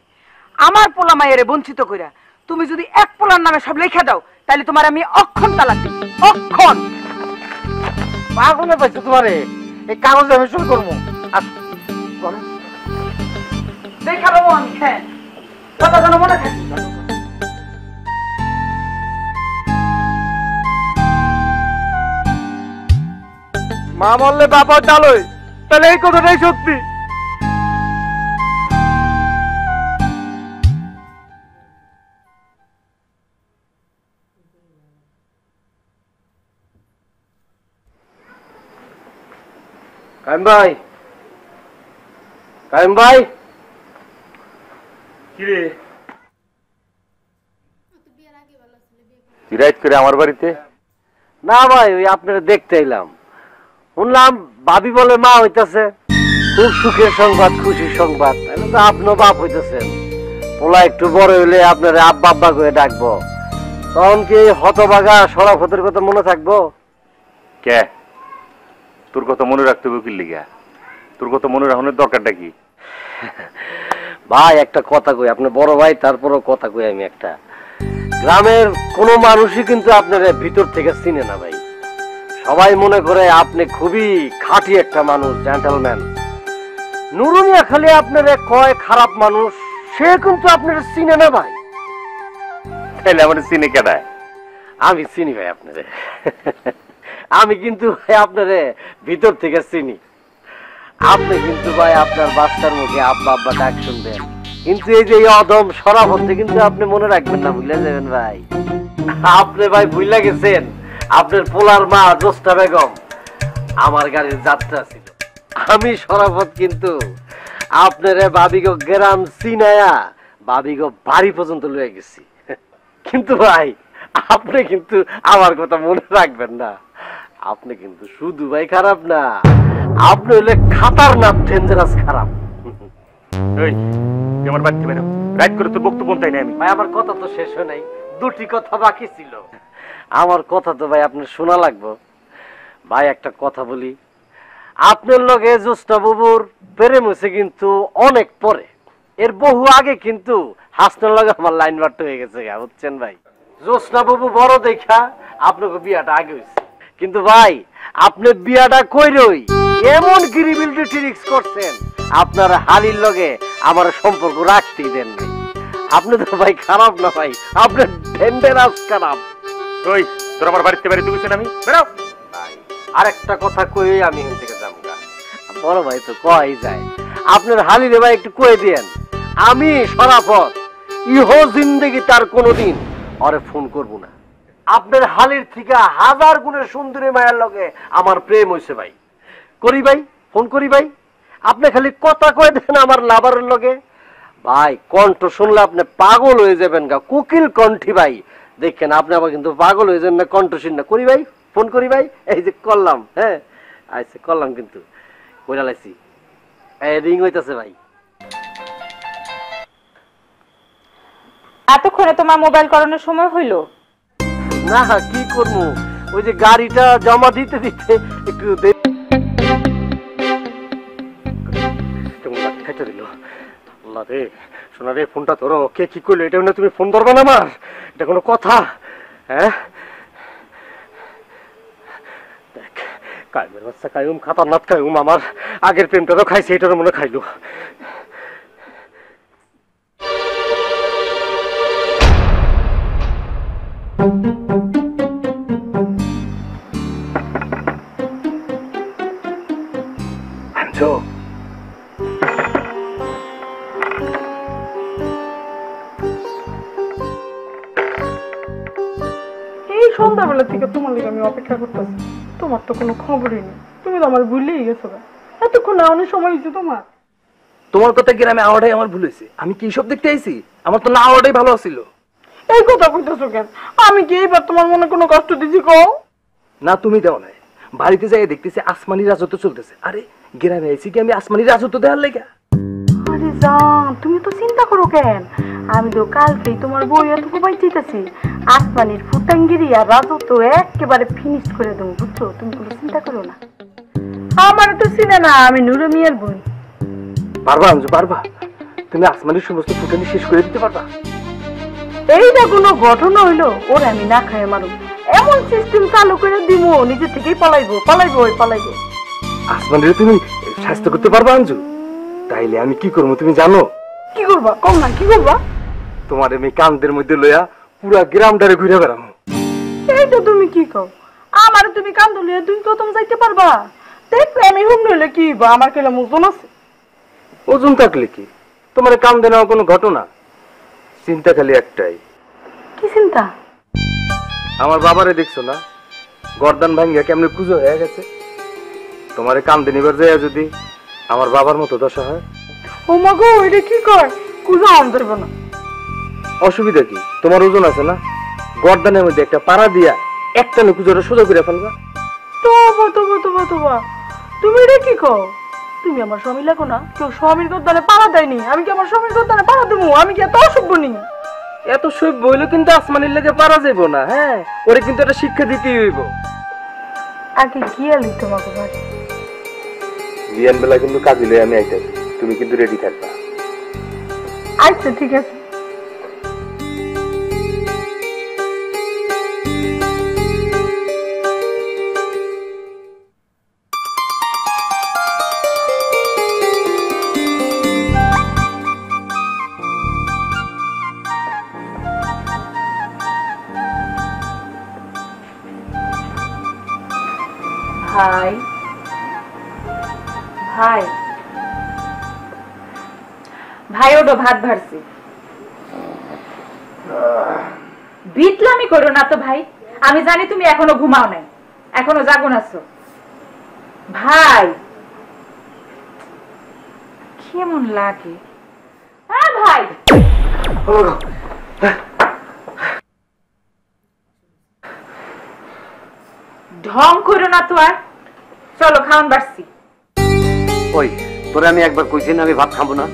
Speaker 11: আমার পোলা মাইয়ারে বঞ্চিত কইরা তুমি যদি এক পোলার নামে সব লিখে দাও তাহলে তোমার আমি অক্ষণ তালাক দিই, অক্ষণ।
Speaker 4: পাগলে পাইছো তোমারে, এই কাগজে আমি সই করবো।
Speaker 11: দেখাবো আমি, হ্যাঁ কথা যেন মনে থাকে।
Speaker 2: মা মরলে বাবা ডালই, তাহলে এই কথাটাই সত্যি। কাইম ভাই, কাইম ভাই, কিরে
Speaker 7: রাইট করে আমার বাড়িতে?
Speaker 1: না ভাই ওই আপনারা দেখতে এলাম, শুনলাম ভাবি বলে মা হইতাছে, খুব সুখের সংবাদ, খুশির সংবাদ। তাহলে তো আপনিও বাপ হইতেছেন, পোলা একটু বড় হইলে আপনারা আব্বা আব্বা করে ডাকবো, তখন কি হতবাগা সরাফতের কথা মনে থাকবো?
Speaker 6: কে তোর কথা মনে রাখতে হবে কি লিগা? তোর কথা মনে রাখানোর দরকারটা কি?
Speaker 1: ভাই একটা কথা কই, আপনি বড় ভাই তারপরও কথা কই আমি একটা, গ্রামের কোনো মানুষই কিন্তু আপনার ভিতর থেকে চিনে না ভাই। সবাই মনে করে আপনি খুবই খাঁটি একটা মানুষ, জেন্টলম্যান। নুরুনিয়া খালি আপনার কয় খারাপ মানুষ, সে কিন্তু আপনার চিনে না ভাই।
Speaker 6: তাহলে আমার চিনে কেডায়?
Speaker 1: আমি চিনি ভাই আপনারে, আমি কিন্তু আপনারে ভিতর থেকে চিনি। আপনি কিন্তু ভাই আপনার বাচ্চার মুখে আব্বা আব্বা ডাক শুনবেন, কিন্তু এই যে অদম সরাফতে কিন্তু আপনি মনে রাখবেন না, ভুলে যাবেন ভাই। আপনি ভাই ভুলে গেছেন আপনার পোলার মা জোস্তা বেগম আমার গাড়ির যাত্রা ছিল। আমি সরাফত কিন্তু আপনারে ভাবিগো গ্রাম চিনায়া ভাবিগো বাড়ি পর্যন্ত লয়ে গেছি। কিন্তু ভাই আপনি কিন্তু আমার কথা মনে রাখবেন না, আপনি কিন্তু শুধু ভাই খারাপ না, আপনি হলে খাতারনাক ডেঞ্জারাস খারাপ।
Speaker 3: এই তুই আমার বাড়িতে বেরো, রাইট করে তোর বক্তব্য তাই না আমি।
Speaker 1: ভাই আমার কথা তো শেষ হয় নাই, দুটি কথা বাকি ছিল। আমার কথা তো ভাই আপনার শোনা লাগবে। ভাই একটা কথা বলি, আপনার লগে জ্যোৎস্না বাবুর প্রেম হয়েছে কিন্তু অনেক পরে, এর বহু আগে কিন্তু হাসনার লগে আমার লাইন বাট হয়ে গেছে, বুঝছেন ভাই। জ্যোৎস্না বাবু বড় দেখা আপনাকে বিয়াটা আগে হয়েছে, কিন্তু ভাই আপনি বিয়াটা কইরই এমন গিরিবিলটি ট্রিক্স করছেন, আপনার হালির লগে আমার সম্পর্ক রাখতেই দেন ভাই। আপনি তো ভাই খারাপ না ভাই, আপনি ডেঞ্জারাস খারাপ।
Speaker 3: ওই তোর আমার বাড়িতে বেরিয়ে দিবি আমি বেরো।
Speaker 1: আরেকটা কথা কই আমি এখান থেকে যাবো। বড় ভাই তো কই যায়, আপনার হালিরে ভাই একটু কয়ে দিয়েন আমি সরাফত ইহো জিন্দেগি তার কোনোদিন আরে ফোন করব না। আপনার হালির থেকে হাজার গুণের সুন্দরী মায়ের লগে আমার প্রেম হইছে ভাই। করি ভাই, ফোন করি ভাই, আপনি খালি কথা কয়ে দেন আমার লাভারের লগে। ভাই কণ্ঠ শুনলে আপনি পাগল হয়ে যাবেন গা, কোকিল কণ্ঠী ভাই। দেখেন আপনি আবার কিন্তু পাগল হয়ে যান না কণ্ঠ শুন না। করি ভাই, ফোন করি ভাই, এই যে করলাম। হ্যাঁ আচ্ছা করলাম, কিন্তু কইরা লাইছি রিং হইতাছে ভাই।
Speaker 12: এতক্ষণে তোমার মোবাইল করানোর সময় হইলো
Speaker 1: না? কি করবো, ওই যে গাড়িটা জমা দিতে দিতে একটু খেতে দিল। আল্লাহ রে, শোনা রে, ফোনটা ধরো। কে কি করলো এটা না, তুমি ফোন ধরবা না আমার? এটা কোনো কথা? হ্যাঁ দেখ, কায়ুমের বাচ্চা কায়ুম, খাতারনাক কায়ুম, আমার আগের প্রেমটা তো খাইছে, এটারও মনে খাইলো।
Speaker 3: আনছো
Speaker 5: এই সন্ধ্যাবেলা থেকে তোমার লিগে আমি অপেক্ষা করতেছি, তোমার তো কোনো খবরই নেই। তুমি তো আমার ভুলেই গেছো। এতক্ষণ অনেক সময় হয়েছে তোমার।
Speaker 2: তোমার কথা গ্রামে আওয়াটাই আমার ভুল হয়েছে। আমি কি সব দেখতে আইছি? আমার তো না আওয়াটাই ভালো ছিল।
Speaker 5: এই কথা কইতেছো কেন? আমি কি এইবার তোমার মনে কোনো কষ্ট দিছি কও?
Speaker 2: না তুমি দাও না, বাড়িতে যাই দেখতেছি আসমানি রাজত্ব চলতেছে। আরে গ্রামে আইছি কি আমি আসমানি রাজত্ব দেওয়ার লেগা?
Speaker 8: আরে জান, তুমি তো চিন্তা করো কেন? আমি তো কালকেই তোমার বই এতটুকু পাইতেছি, আসমানির ফুটাঙ্গিরি আর রাজত্ব একেবারে ফিনিশ করে দেবো, বুঝছো? তুমি কোনো চিন্তা করো না। আমার তো চিনে না, আমি নুরু মিয়ার বোন।
Speaker 2: পারবা আনজু, পারবা? তুমি আসমানির সমস্ত ফুটানি শেষ করে দিতে পারবা?
Speaker 8: এইটা কোনো ঘটনা হইলো? ওর আমি না খাই মারুম, এমন সিস্টেম চালু করে দিব নিজে থেকেই পালাইবো পালাইবো পালাইবো।
Speaker 2: আসমানির তুমি স্বাস্থ্য করতে পারবা আনজু? তাইলে আমি কি করবো তুমি জানো?
Speaker 8: কি করবা কম না, কি করবা?
Speaker 2: তোমার আমি কান্দের মধ্যে লইয়া পুরা গ্রামটারে ঘুরে বেড়াবো।
Speaker 8: এইটা তুমি কি কও? আমার তুমি কান্দ লইয়া তুমি কতম যাইতে পারবা? দেখলে আমি হুম নইলে কি বা আমার কেলা ওজন আছে?
Speaker 2: ওজন থাকলে কি তোমার কান্দে নেওয়া কোনো ঘটনা? চিন্তা খালি একটাই।
Speaker 8: কি চিন্তা?
Speaker 2: আমার বাবারে দেখছো না, গর্দান ভাঙ্গিয়া কেমনে কুজো হয়ে গেছে। তোমারে কান্দে নিবার যায় যদি আমার বাবার মতো দশা হয়।
Speaker 8: ও মা গো, এটা কি কয়? কুজা আন যাইব না।
Speaker 2: অসুবিধা কি? তোমার ওজন আছে না, গর্দানের মধ্যে একটা পাড়া দিয়া একটা কুজোটা সোজা করে ফেলবা।
Speaker 8: তোবা তোবা তোবা তোবা, তুমি এটা কি কও? তুমি আমার স্বামী লাগো না? কেউ স্বামীর গর্দানে পাড়া দেয়নি, আমি কি আমার স্বামীর গর্দানে পাড়া দেবো? আমি কি এত অসভ্য নি?
Speaker 2: এত সব বইলে কিন্তু আসমানের লেগে পারা যাইব না। হ্যাঁ, ওরে কিন্তু একটা শিক্ষা দিতেই হইব।
Speaker 8: আগে গিয়ালি তোমাকে বাড়ি।
Speaker 2: বিয়ান বেলা কিন্তু কাজে লই আমি আইতাছি, তুমি কিন্তু রেডি থাকবা।
Speaker 8: আচ্ছা ঠিক আছে।
Speaker 12: ভাই ভাই ভাই, ওটা ভাত ভারছি। বিটলামি করো না তো ভাই, আমি জানি তুমি এখনো ঘুমাও নাই, এখনো জাগুন আছো। ভাই কেমন লাগে? হ্যাঁ ভাই, ঢং করো না তো আর, চলো খাওয়ান বাড়ছি।
Speaker 7: ওই তোরে আমি একবার কইছি না আমি ভাত খাবো না,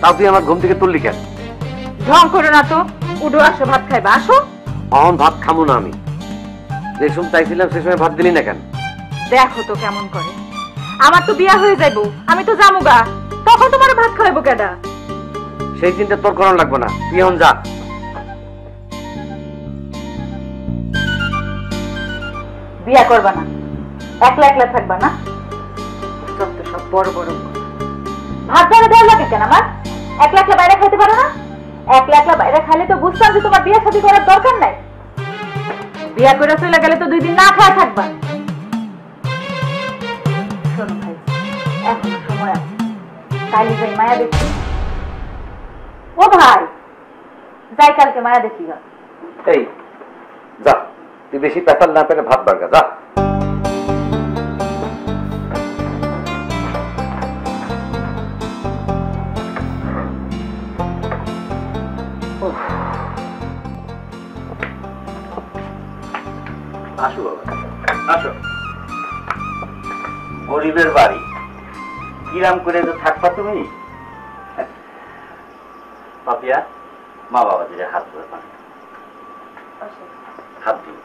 Speaker 7: তাও তুই আমার ঘুম থেকে তুললি কেন?
Speaker 12: ঢং করো না তো, উঠো আসো ভাত খাইবা, আসো।
Speaker 7: এখন ভাত খাবো না আমি, যে সময় চাইছিলাম সে সময় ভাত দিলি না কেন?
Speaker 12: দেখো তো কেমন করে, আমার তো বিয়া হয়ে যাইবো, আমি তো জামুগা, তখন তোমার ভাত খাওয়াইবো কেডা?
Speaker 7: সেই চিন্তা তোর করানো লাগবে না, তুই এখন যা।
Speaker 12: বিয়া করবা না, একলা একলা থাকবা না, যত সব বড় বড় ভাত ধরে দেওয়া লাগে কেন? আমার একলা একলা বাইরে খাইতে পারো না? একলা একলা বাইরে খাইলে তো বুঝতাম যে তোমার বিয়ে শাদী করার দরকার নাই। বিয়া করে চলে গেলে তো 2 দিন না খাওয়া থাকবা। শোনো ভাই, এখন সময় আছে, কালি যাই মায়া দেখি। ও ভাই, যাই কালকে মায়া দেখি।
Speaker 7: এই যা, তুই বেশি পেশাল না পেলে ভাত বাড়গা, যা।
Speaker 3: আসো বাবা, আসো। গরিবের বাড়ি, কিরাম করে তো থাকবা তুমি? পাপিয়া, মা বাবা দিলে হাত ধরে পান, হাত দিন।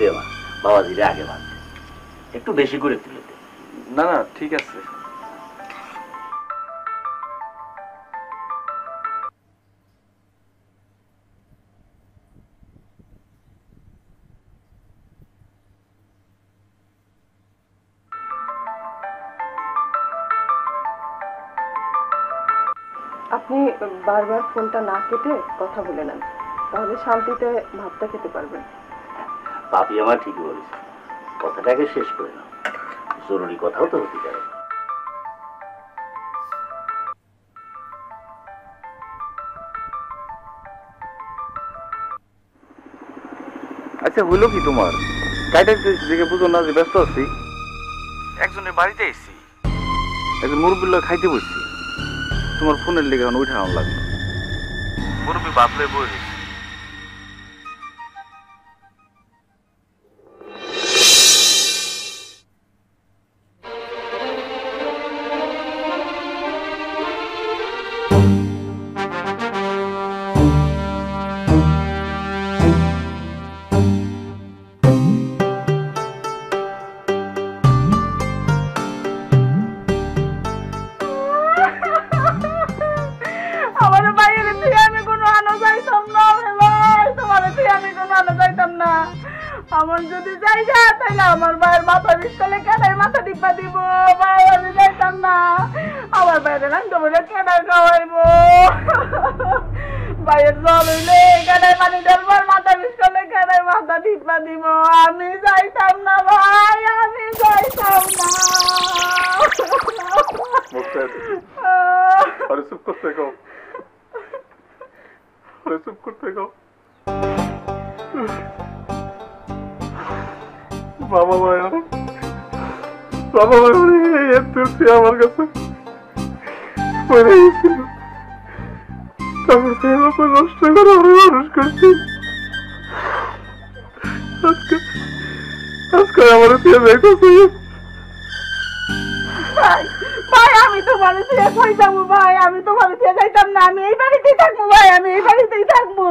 Speaker 3: দেওয়া বাবা দিলে আগে বাঁধতে, একটু বেশি করে তুলে দে।
Speaker 2: না না ঠিক আছে।
Speaker 13: আপনি বারবার ফোনটা না কেটে কথা বলে নেন, তাহলে শান্তিতে ভাতটা খেতে পারবেন।
Speaker 3: পাপি আমার ঠিকই বলেছে, কথাটাকে শেষ করে নাও, জরুরি কথাও তো হতে পারে।
Speaker 2: আচ্ছা হইলো কি তোমার? কাইটা দেখে বুঝো না যে ব্যস্ত আছি? একজনের বাড়িতে এসেছি, একজন মুরব্বীর লোক খাইতে বসছি, তোমার ফোনের লেগে এখন উঠে আনার লাগলো। মুরব্বী বাপরে বই রয়েছে।
Speaker 5: আমার যদি জায়গা তাইলে আমার ভাইয়ের মাথা বিস্তালে কেনাই মাথা টিপা দিব। ভাই আমি যাইতাম না, আমার ভাইয়ের রান্না বলে কেনাই খাওয়াইবো। ভাইয়ের জল হইলে কেনাই পানি ঢালবার, মাথা বিস্তালে কেনাই মাথা টিপা দিব। আমি যাইতাম না ভাই, আমি যাইতাম না।
Speaker 9: আরে চুপ করতে গাও, আরে চুপ করতে গাও। বাবা মায়া, বাবা মায়া আমার কাছে নষ্ট করে মানুষ করছি। আজকে আমার
Speaker 5: ভাই আমি তোমার দিয়ে কই যাবো ভাই, আমি তোমার দিয়ে যাইতাম না, আমি এই বাড়িতেই থাকবো ভাই, আমি এই বাড়িতেই থাকবো।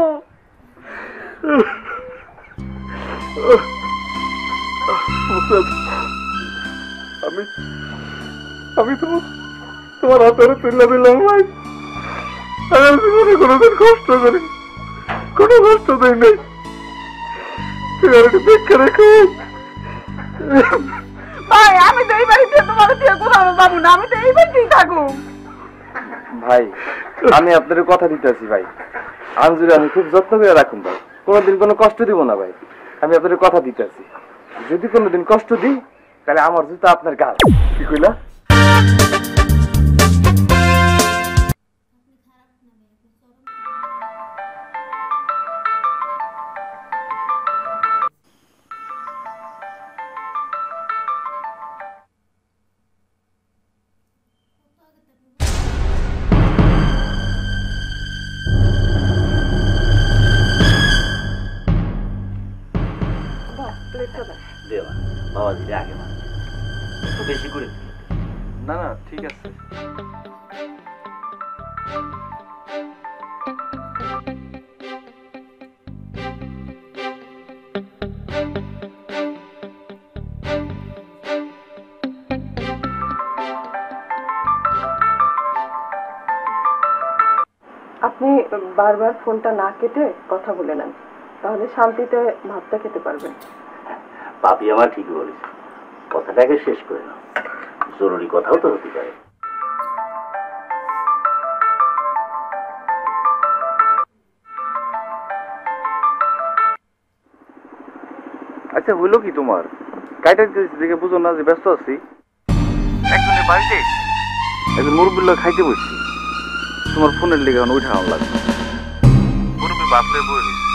Speaker 9: আমি তোমার হাতের তুলে দিলাম ভাই। আমি জীবনে কোনোদিন কষ্ট করি, কোনো কষ্ট দেই নাই।
Speaker 11: ভাই আমি তো এই বাড়িতে তোমার দিয়ে কোথাও যাবো না, আমি তো এই বাড়িতেই থাকবো।
Speaker 2: ভাই আমি আপনার কথা দিতেছি ভাই, আঞ্জুরে আমি খুব যত্ন করে রাখুন ভাই, কোনোদিন কোনো কষ্ট দিব না ভাই, আমি আপনার কথা দিতেছি। যদি কোনোদিন কষ্ট দিই তাহলে আমার জুতা আপনার গাল। কি কইলা?
Speaker 3: দেওয়া বাবা দিলে আগে মা একটু বেশি করে দিলে।
Speaker 2: না না ঠিক আছে।
Speaker 13: আপনি বারবার ফোনটা না কেটে কথা বলে নেন, তাহলে শান্তিতে ভাতটা খেতে পারবেন।
Speaker 3: পাপি আমার ঠিক বলেছে, কথাটাকে শেষ করে নাও, জরুরি কথাও তো হতে পারে।
Speaker 2: আচ্ছা হইলো কি তোমার? কাইটা দিকে বুঝো না যে ব্যস্ত আছি? একজনের বাড়িতে একজন মুরব্বীর খাইতে বসছি, তোমার ফোনের লেগে উঠে আমার লাগবে। মুরব্বী বাপরে বই দিচ্ছে।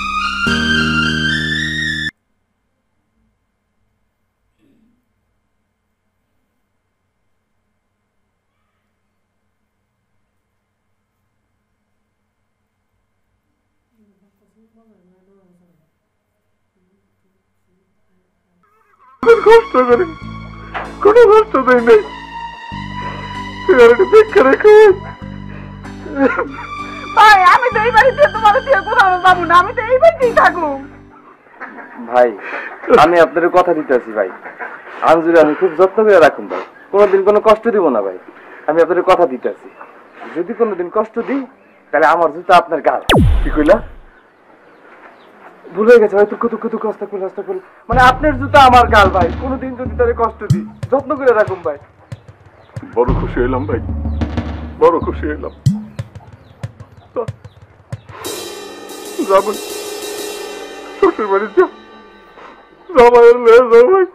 Speaker 4: কষ্ট করে কোনো কষ্ট দেয় নাই, দেখে রেখে।
Speaker 11: ভাই আমি তো এই বাড়িতে তোমার দিয়ে কোথাও যাবো না, আমি তো এই বাড়িতেই থাকবো।
Speaker 2: ভাই আমি আপনার কথা দিতেছি ভাই, আঞ্জুরে আমি খুব যত্ন করে রাখুন ভাই, কোনোদিন কোনো কষ্ট দিব না ভাই, আমি আপনার কথা দিতেছি। যদি কোনোদিন কষ্ট দিই তাহলে আমার জুতা আপনার গাল। কি কইলা? ভুলে গেছে হয়তো কত কত কষ্ট করে, মানে আপনার জুতা আমার গাল ভাই, কোনোদিন যদি তাহলে কষ্ট দিই, যত্ন করে রাখুন ভাই।
Speaker 9: বড় খুশি হইলাম ভাই, বড় খুশি হইলাম। যাবেন শ্বশুর বাড়িতে জামাইয়ের লয়ে যাও ভাই।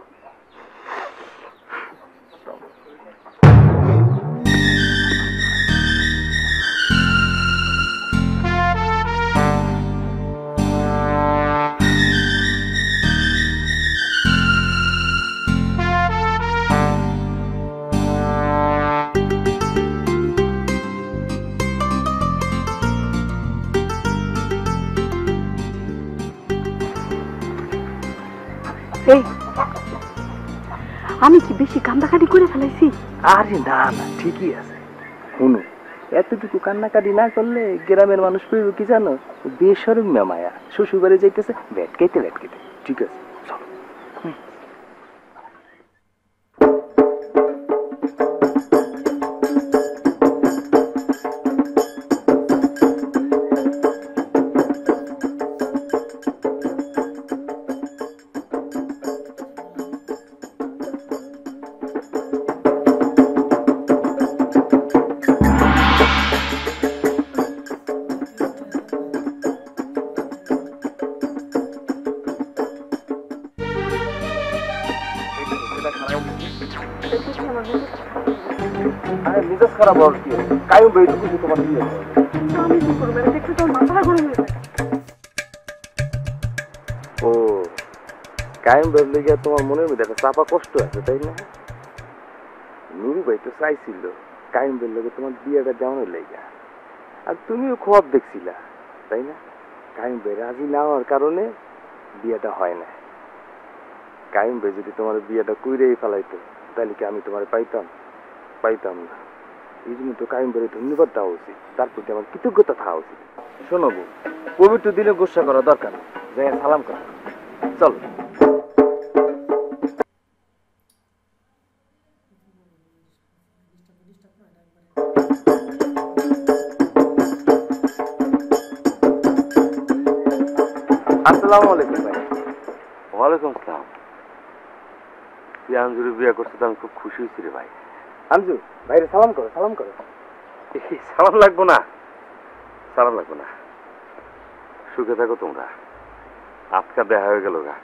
Speaker 8: আমি কি বেশি কান্দাকাটি করে ফেলাইছি?
Speaker 2: আরে না না ঠিকই আছে। শুনো, এতটুকু কান্নাকাটি না করলে গ্রামের মানুষ কইবে কি জানো, বেশরম মায়া, শ্বশুর বাড়ি যাইতেছে ভেটকাইতে। ঠিক আছে চলো। মেজাজ খারাপ হওয়ার কি কায়ুম বেড়ে কিছু তোমার দিয়ে
Speaker 8: আমি কি করবো? দেখতে তো মাথাটা গরম হয়ে যায়।
Speaker 2: ও কায়ুম বেড়ে গিয়ে তোমার মনের মধ্যে একটা চাপা কষ্ট আছে তাই না? নুরু ভাই তো চাইছিল কায়ুম বেড়ে তোমার বিয়েটা দেওয়ানোর লেগা, আর তুমিও খোয়াব দেখছিলা তাই না? কায়ুম ভাই রাজি না হওয়ার কারণে বিয়েটা হয় না। কায়ুম ভাই যদি তোমার বিয়েটা কইরেই ফেলাইতো তাহলে কি আমি তোমার পাইতাম না। এই জন্য তো কায়ুম ভাইয়ের ধন্যবাদ দেওয়া উচিত, তার প্রতি আমার কৃতজ্ঞতা থাকা উচিত। শোনো বউ, পবিত্র দিনে গোসা করা দরকার না, যাই সালাম করা চল। আসসালামু আলাইকুম ভাই।
Speaker 7: ওয়ালাইকুম আসসালাম। তুই আঞ্জুরে বিয়ে করতে তো আমি খুব খুশি হয়েছি রে ভাই।
Speaker 2: আঞ্জু ভাইরে সালাম করো, সালাম করো।
Speaker 7: সালাম লাগবো না, সালাম লাগবো না। সুখে থাকো তোমরা। আজকা দেখা হয়ে গেল গা।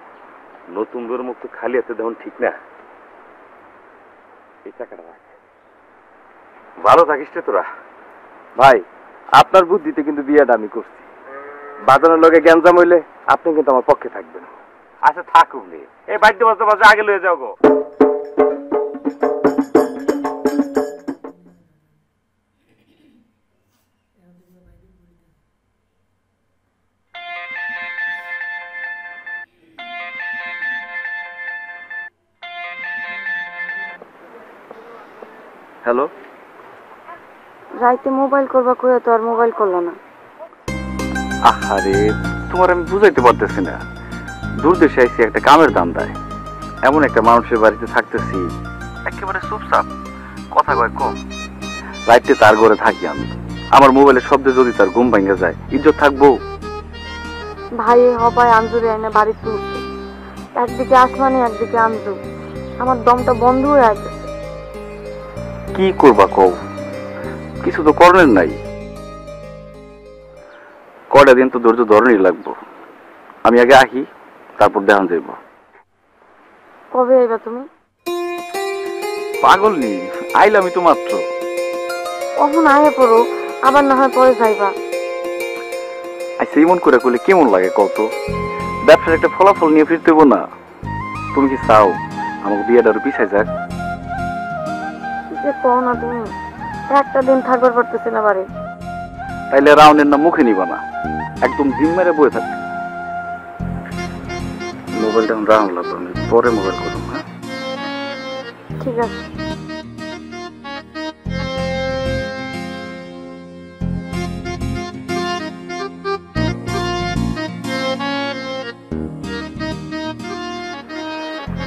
Speaker 7: নতুন বউর মুখ তো খালি হাতে দেখুন ঠিক না। এই টাকাটা রাখ। ভালো থাকিস রে তোরা।
Speaker 2: ভাই আপনার বুদ্ধিতে কিন্তু বিয়েটা আমি করছি। বাজানোর লগে গ্যাঞ্জাম হইলে আপনি কিন্তু আমার পক্ষে থাকবেন।
Speaker 7: আচ্ছা থাকুক নি, এই বাদ্য বাজতে বাজে আগে লয়ে যাও গো।
Speaker 2: হ্যালো,
Speaker 8: রাইতে মোবাইল করবা কইয়া তো আর মোবাইল করলো না।
Speaker 2: আহারে তোমার আমি বুঝাইতে পারতেছি না। দূর দেশে আইসি একটা কামের ধান্দায়। এমন একটা মানুষের বাড়িতে থাকতেছি, একেবারে চুপচাপ, কথা কয় কম। রাইতে তার ঘরে থাকি আমি। আমার মোবাইলের শব্দে যদি তার ঘুম ভেঙে যায়, ইজ্জত থাকবো?
Speaker 8: ভাই হবাই আঞ্জুরে এনে বাড়ি তুলছে, একদিকে আসমানি একদিকে আঞ্জু। আমার দমটা বন্ধ হয়ে আছে।
Speaker 2: কি করবা কও? কিছু তো করণের নাই। কয়টা দিন তো ধৈর্য ধরনই লাগবো। আমি আগে আহি, তারপর দেখান যাইব।
Speaker 8: কবে আইবা তুমি?
Speaker 2: পাগল নি, আইলামই তো মাত্র।
Speaker 8: কখন আয়ে পড়ো, আবার না হয় পরে যাইবা।
Speaker 2: আচ্ছা এমন করে করলে কেমন লাগে কত? ব্যবসার একটা ফলাফল নিয়ে ফিরতে হইব না? তুমি কি চাও আমাকে বিয়েটা আরো পিছাই যাক?
Speaker 8: যে কও না তুমি, একটা দিন থাকবার পারতেছি না বাড়ি।
Speaker 2: তাইলে রাউন্ডের নাম মুখে নিবা না, একদম জিম মেরে বয়ে থাকবে। মোবাইলটা এখন রাউন্ড লাগবে, আমি পরে মোবাইল করবো। হ্যাঁ
Speaker 8: ঠিক আছে।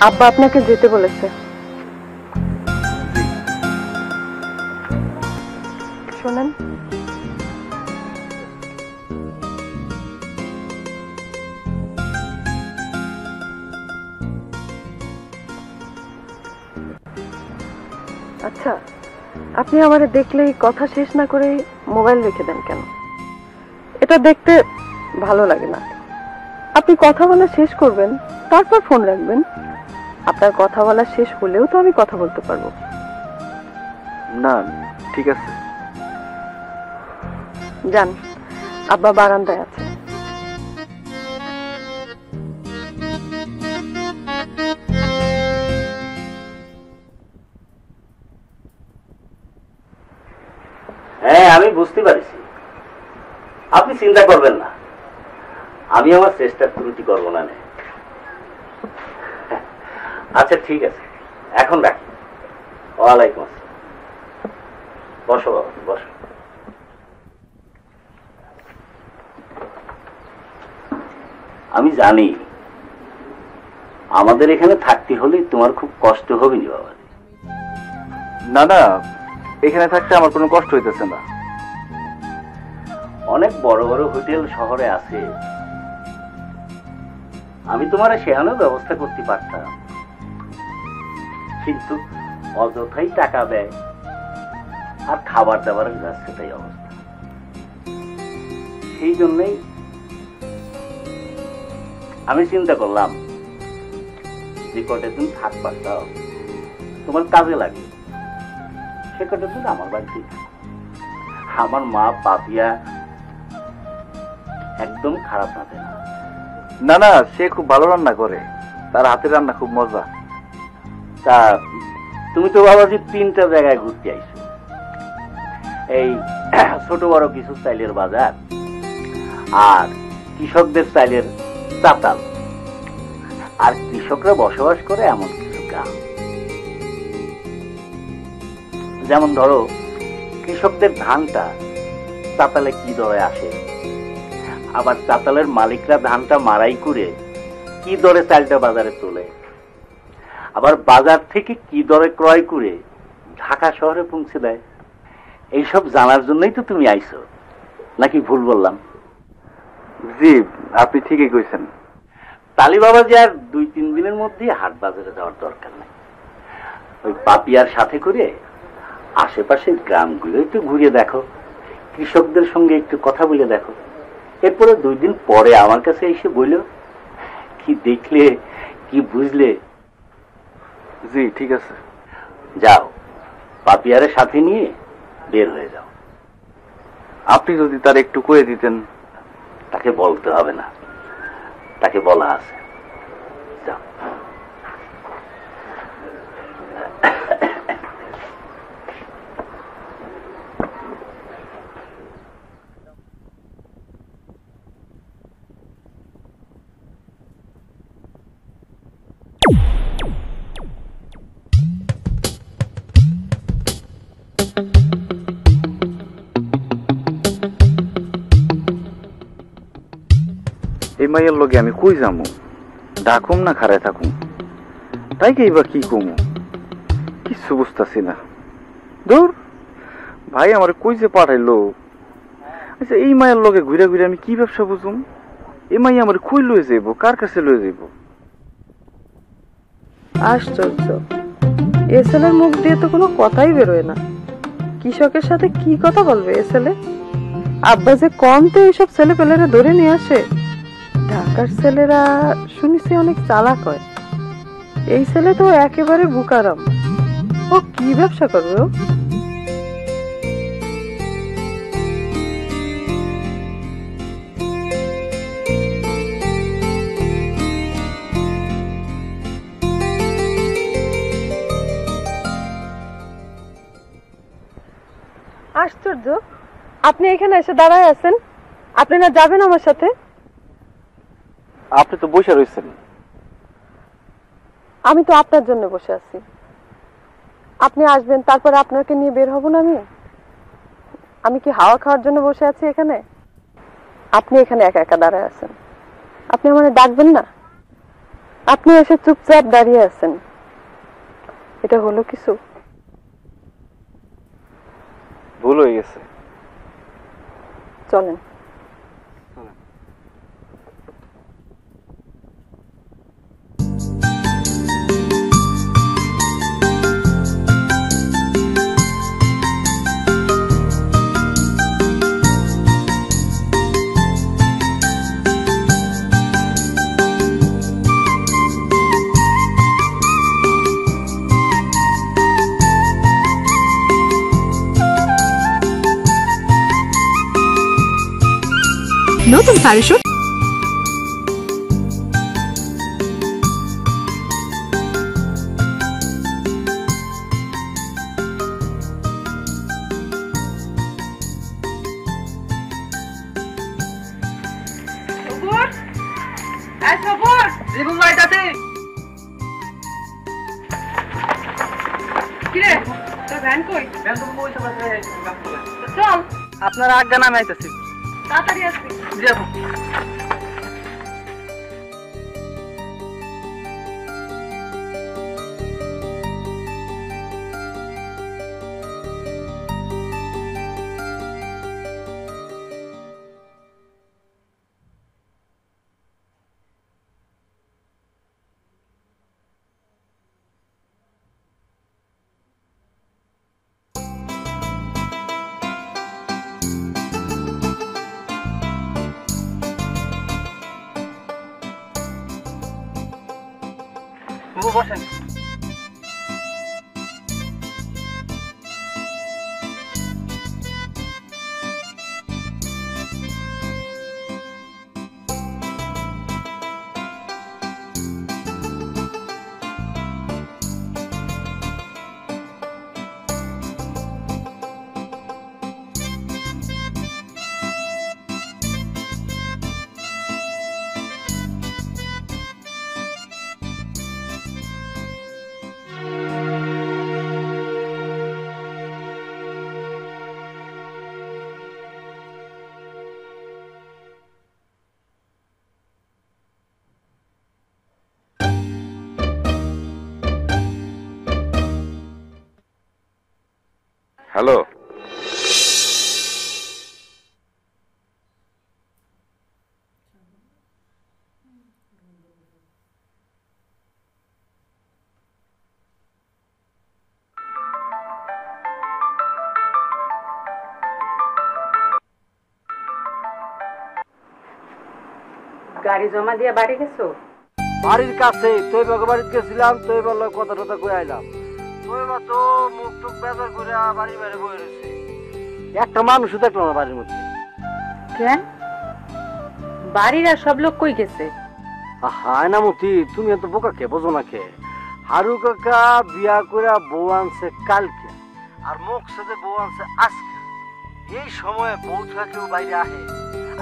Speaker 8: আব্বা আপনাকে যেতে বলেছে। শোনেন, আচ্ছা আপনি আমারে দেখলেই কথা শেষ না করে মোবাইল রেখে দেন কেন? এটা দেখতে ভালো লাগে না। আপনি কথা বলা শেষ করবেন, তারপর ফোন রাখবেন। আপনার কথা বলা শেষ হলেও তো আমি কথা বলতে পারবো।
Speaker 2: না ঠিক আছে,
Speaker 8: যান, আব্বা বারান্দায় আছে।
Speaker 7: হ্যাঁ আমি বুঝতে পারছি, আপনি চিন্তা করবেন না, আমি আমার চেষ্টার ত্রুটি করবো না। আচ্ছা ঠিক আছে, এখন রাখি। ওয়ালাইকুম আসসালাম। বসো বাবা, বসো। আমি জানি আমাদের এখানে থাকতে হলে তোমার খুব কষ্ট হবে নি বাবা।
Speaker 2: না না, এখানে থাকতে আমার কোনো কষ্ট হইতেছে না।
Speaker 7: অনেক বড় বড় হোটেল শহরে আছে, আমি তোমার সেখানেও ব্যবস্থা করতে পারতাম, কিন্তু অযথাই টাকা ব্যয় আর খাবার দাবারের যাচ্ছে তাই অবস্থা। সেই জন্যই আমি চিন্তা করলাম যে কটা দিন থাকবার দাও, তোমার কাজে লাগে, সে কটা দিন আমার বাড়িতেই থাকো। আমার মা পাপিয়া একদম খারাপ রাঁধে না।
Speaker 2: না না, সে খুব ভালো রান্না করে, তার হাতের রান্না খুব মজা।
Speaker 7: তা তুমি তো বাবাজি 3টা জায়গায় ঘুরতে আইছো, এই ছোট বড় কিছু স্টাইলের বাজার আর কৃষকদের স্টাইলের চাতাল আর কৃষকরা বসবাস করে এমন কিছু গ্রাম। যেমন ধরো কৃষকদের ধানটা চাতালে কি দরে আসে, আবার চাতালের মালিকরা ধানটা মারাই করে কি দরে চালটা বাজারে তোলে, আবার বাজার থেকে কি দরে ক্রয় করে ঢাকা শহরে পৌঁছে দেয়। এইসব জানার জন্যই তো তুমি আইছো, নাকি ভুল বললাম?
Speaker 2: জি আপনি ঠিকই কইছেন।
Speaker 3: তালি বাবা যে আর 2-3 দিনের মধ্যে হাট বাজারে যাওয়ার দরকার নাই। ওই পাপিয়ার সাথে করে আশেপাশের গ্রামগুলো একটু ঘুরে দেখো, কৃষকদের সঙ্গে একটু কথা বলে দেখো। এরপরে 2 দিন পরে আমার কাছে এসে বললো কি দেখলে, কি বুঝলে।
Speaker 2: জি ঠিক আছে।
Speaker 3: যাও, পাপিয়ারের সাথে নিয়ে বের হয়ে যাও।
Speaker 2: আপনি যদি তার একটু কয়ে দিতেন।
Speaker 3: তাকে বলতে হবে না, তাকে বলা আছে। যাও।
Speaker 2: এই মাইয়ের লগে আমি কই যামু? ডাকুম না খারায় থাকুম? তাই কে বা কি কমু? কিছু বুঝতেছি না। দূর ভাই আমার কই যে পাঠাইলো। আচ্ছা এই মায়ের লগে ঘুরে ঘুরে আমি কি ব্যবসা বুঝুম? এই মাই আমার কই লয়ে যাইব, কার কাছে লয়ে যাইব?
Speaker 13: আশ্চর্য, এ ছেলের মুখ দিয়ে তো কোনো কথাই বেরোয় না। কৃষকের সাথে কি কথা বলবে এ ছেলে? আব্বা যে কমতে এইসব ছেলে পেলেরা ধরে নিয়ে আসে। ঢাকার ছেলেরা শুনেছি অনেক চালাক হয়। এই ছেলে তো একেবারে বুকারাম। ও কি ব্যবসা করবে? ও আশ্চর্য, আপনি এখানে এসে দাঁড়ায় আছেন। আপনি না যাবেন আমার সাথে?
Speaker 2: আপনি তো বসে রয়েছেন।
Speaker 13: আমি তো আপনার জন্য বসে আছি। আপনি আসবেন, তারপরে আপনাকে নিয়ে বের হব না আমি? আমি কি হাওয়া খাওয়ার জন্য বসে আছি এখানে? আপনি এখানে একা একা দাঁড়ায় আছেন, আপনি আমাকে ডাকবেন না? আপনি এসে চুপচাপ দাঁড়িয়ে আছেন, এটা হলো কিছু?
Speaker 2: ভুল হয়ে গেছে।
Speaker 13: চলেন।
Speaker 10: নতুন প্যারাশুট
Speaker 11: চল, আপনার আজ্ঞা নামে আইতেছি।
Speaker 5: তাড়াতাড়ি আসবি।
Speaker 11: যাবো। বসেন।
Speaker 7: হ্যালো,
Speaker 12: গাড়ি জমা দিয়ে বাড়ি গেছো?
Speaker 1: বাড়ির কাছে তুই বাড়িতে গেছিলাম, তুই বললো কথা টথা কয়ে আইলাম। তুই বা তো মুখ টুক বেজার করে বাড়ি বাইরে বয়ে রয়েছে, একটা মানুষও দেখলাম না বাড়ির মধ্যে।
Speaker 12: কেন বাড়ির আর সব লোক কই গেছে?
Speaker 1: হায় না মতি, তুমি এত বোকা কে, বোঝো না কে? হারু কাকা বিয়া করে বউ আনছে কালকে, আর মুখ সাথে বউ আনছে আজকে। এই সময় বউ ছাড়া কেউ বাইরে আহে?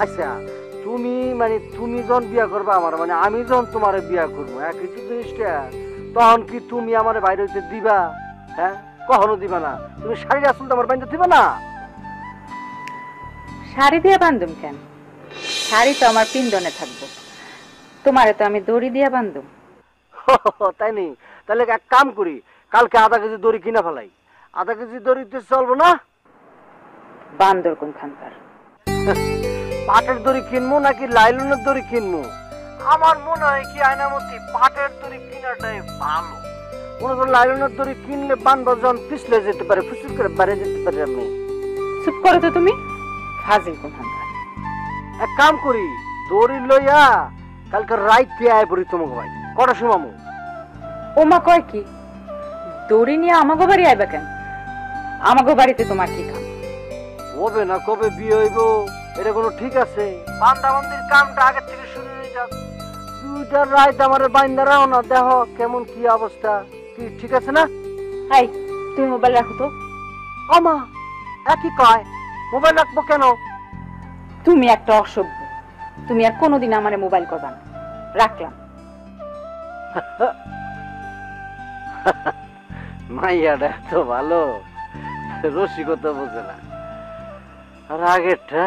Speaker 1: আচ্ছা তুমি মানে তুমি যখন বিয়া করবা আমার, মানে আমি যখন তোমার বিয়া করবো একই জিনিসটা, তখন কি তুমি আমার বাইরে হইতে দিবা? হ্যাঁ, কখনো দিবা না। তুমি শাড়ি আসল তো আমার বাইরে দিবা না।
Speaker 12: শাড়ি দিয়ে বান্ধুম কেন? শাড়ি তো আমার পিন্দনে থাকবো, তোমারে তো আমি দড়ি দিয়ে বান্ধুম।
Speaker 1: তাই নি? তাহলে এক কাম করি, কালকে আধা কেজি দড়ি কিনা ফেলাই। আধা কেজি দড়িতে চলবো না?
Speaker 12: বান্দর কোনখানকার?
Speaker 1: পাটের দড়ি কিনবো নাকি লাইলনের দড়ি কিনবো? আমার মনে হয় কি আয়নামতি, পাটের দড়ি কিনাটাই ভালো। মনে করো লাইলনের দড়ি কিনলে বান্ধব জন পিছলে যেতে পারে, ফুসুর করে বাইরে যেতে পারে। আমি
Speaker 12: চুপ করো তো তুমি, ফাজিল কোনখানকার।
Speaker 1: এক কাম করি, দড়ি লইয়া কালকে রাইতে আয় পড়ি তোমাকে ভাই। কটা শুমামু?
Speaker 12: ওমা কয় কি, দড়ি নিয়ে আমাগো বাড়ি আইবা কেন? আমাগো বাড়িতে তোমার কি কাম?
Speaker 1: হবে না কবে বিয়ে হইব এটা কোনো ঠিক আছে? বান্দাবান্দির কামটা আগের থেকে শুরু হয়ে যাক। দুইটা রাইত আমার বাইন্দারাও না, দেখো কেমন কি অবস্থা। কি ঠিক আছে না?
Speaker 12: হাই, তুমি মোবাইল রাখো তো।
Speaker 1: আমা একই কয়, মোবাইল রাখবো কেন?
Speaker 12: তুমি একটা অসভ্য, তুমি আর কোনোদিন আমারে মোবাইল করবা না। রাখলাম।
Speaker 1: মাইয়াটা এত ভালো, রসিকতা বোঝে না। আর আগেরটা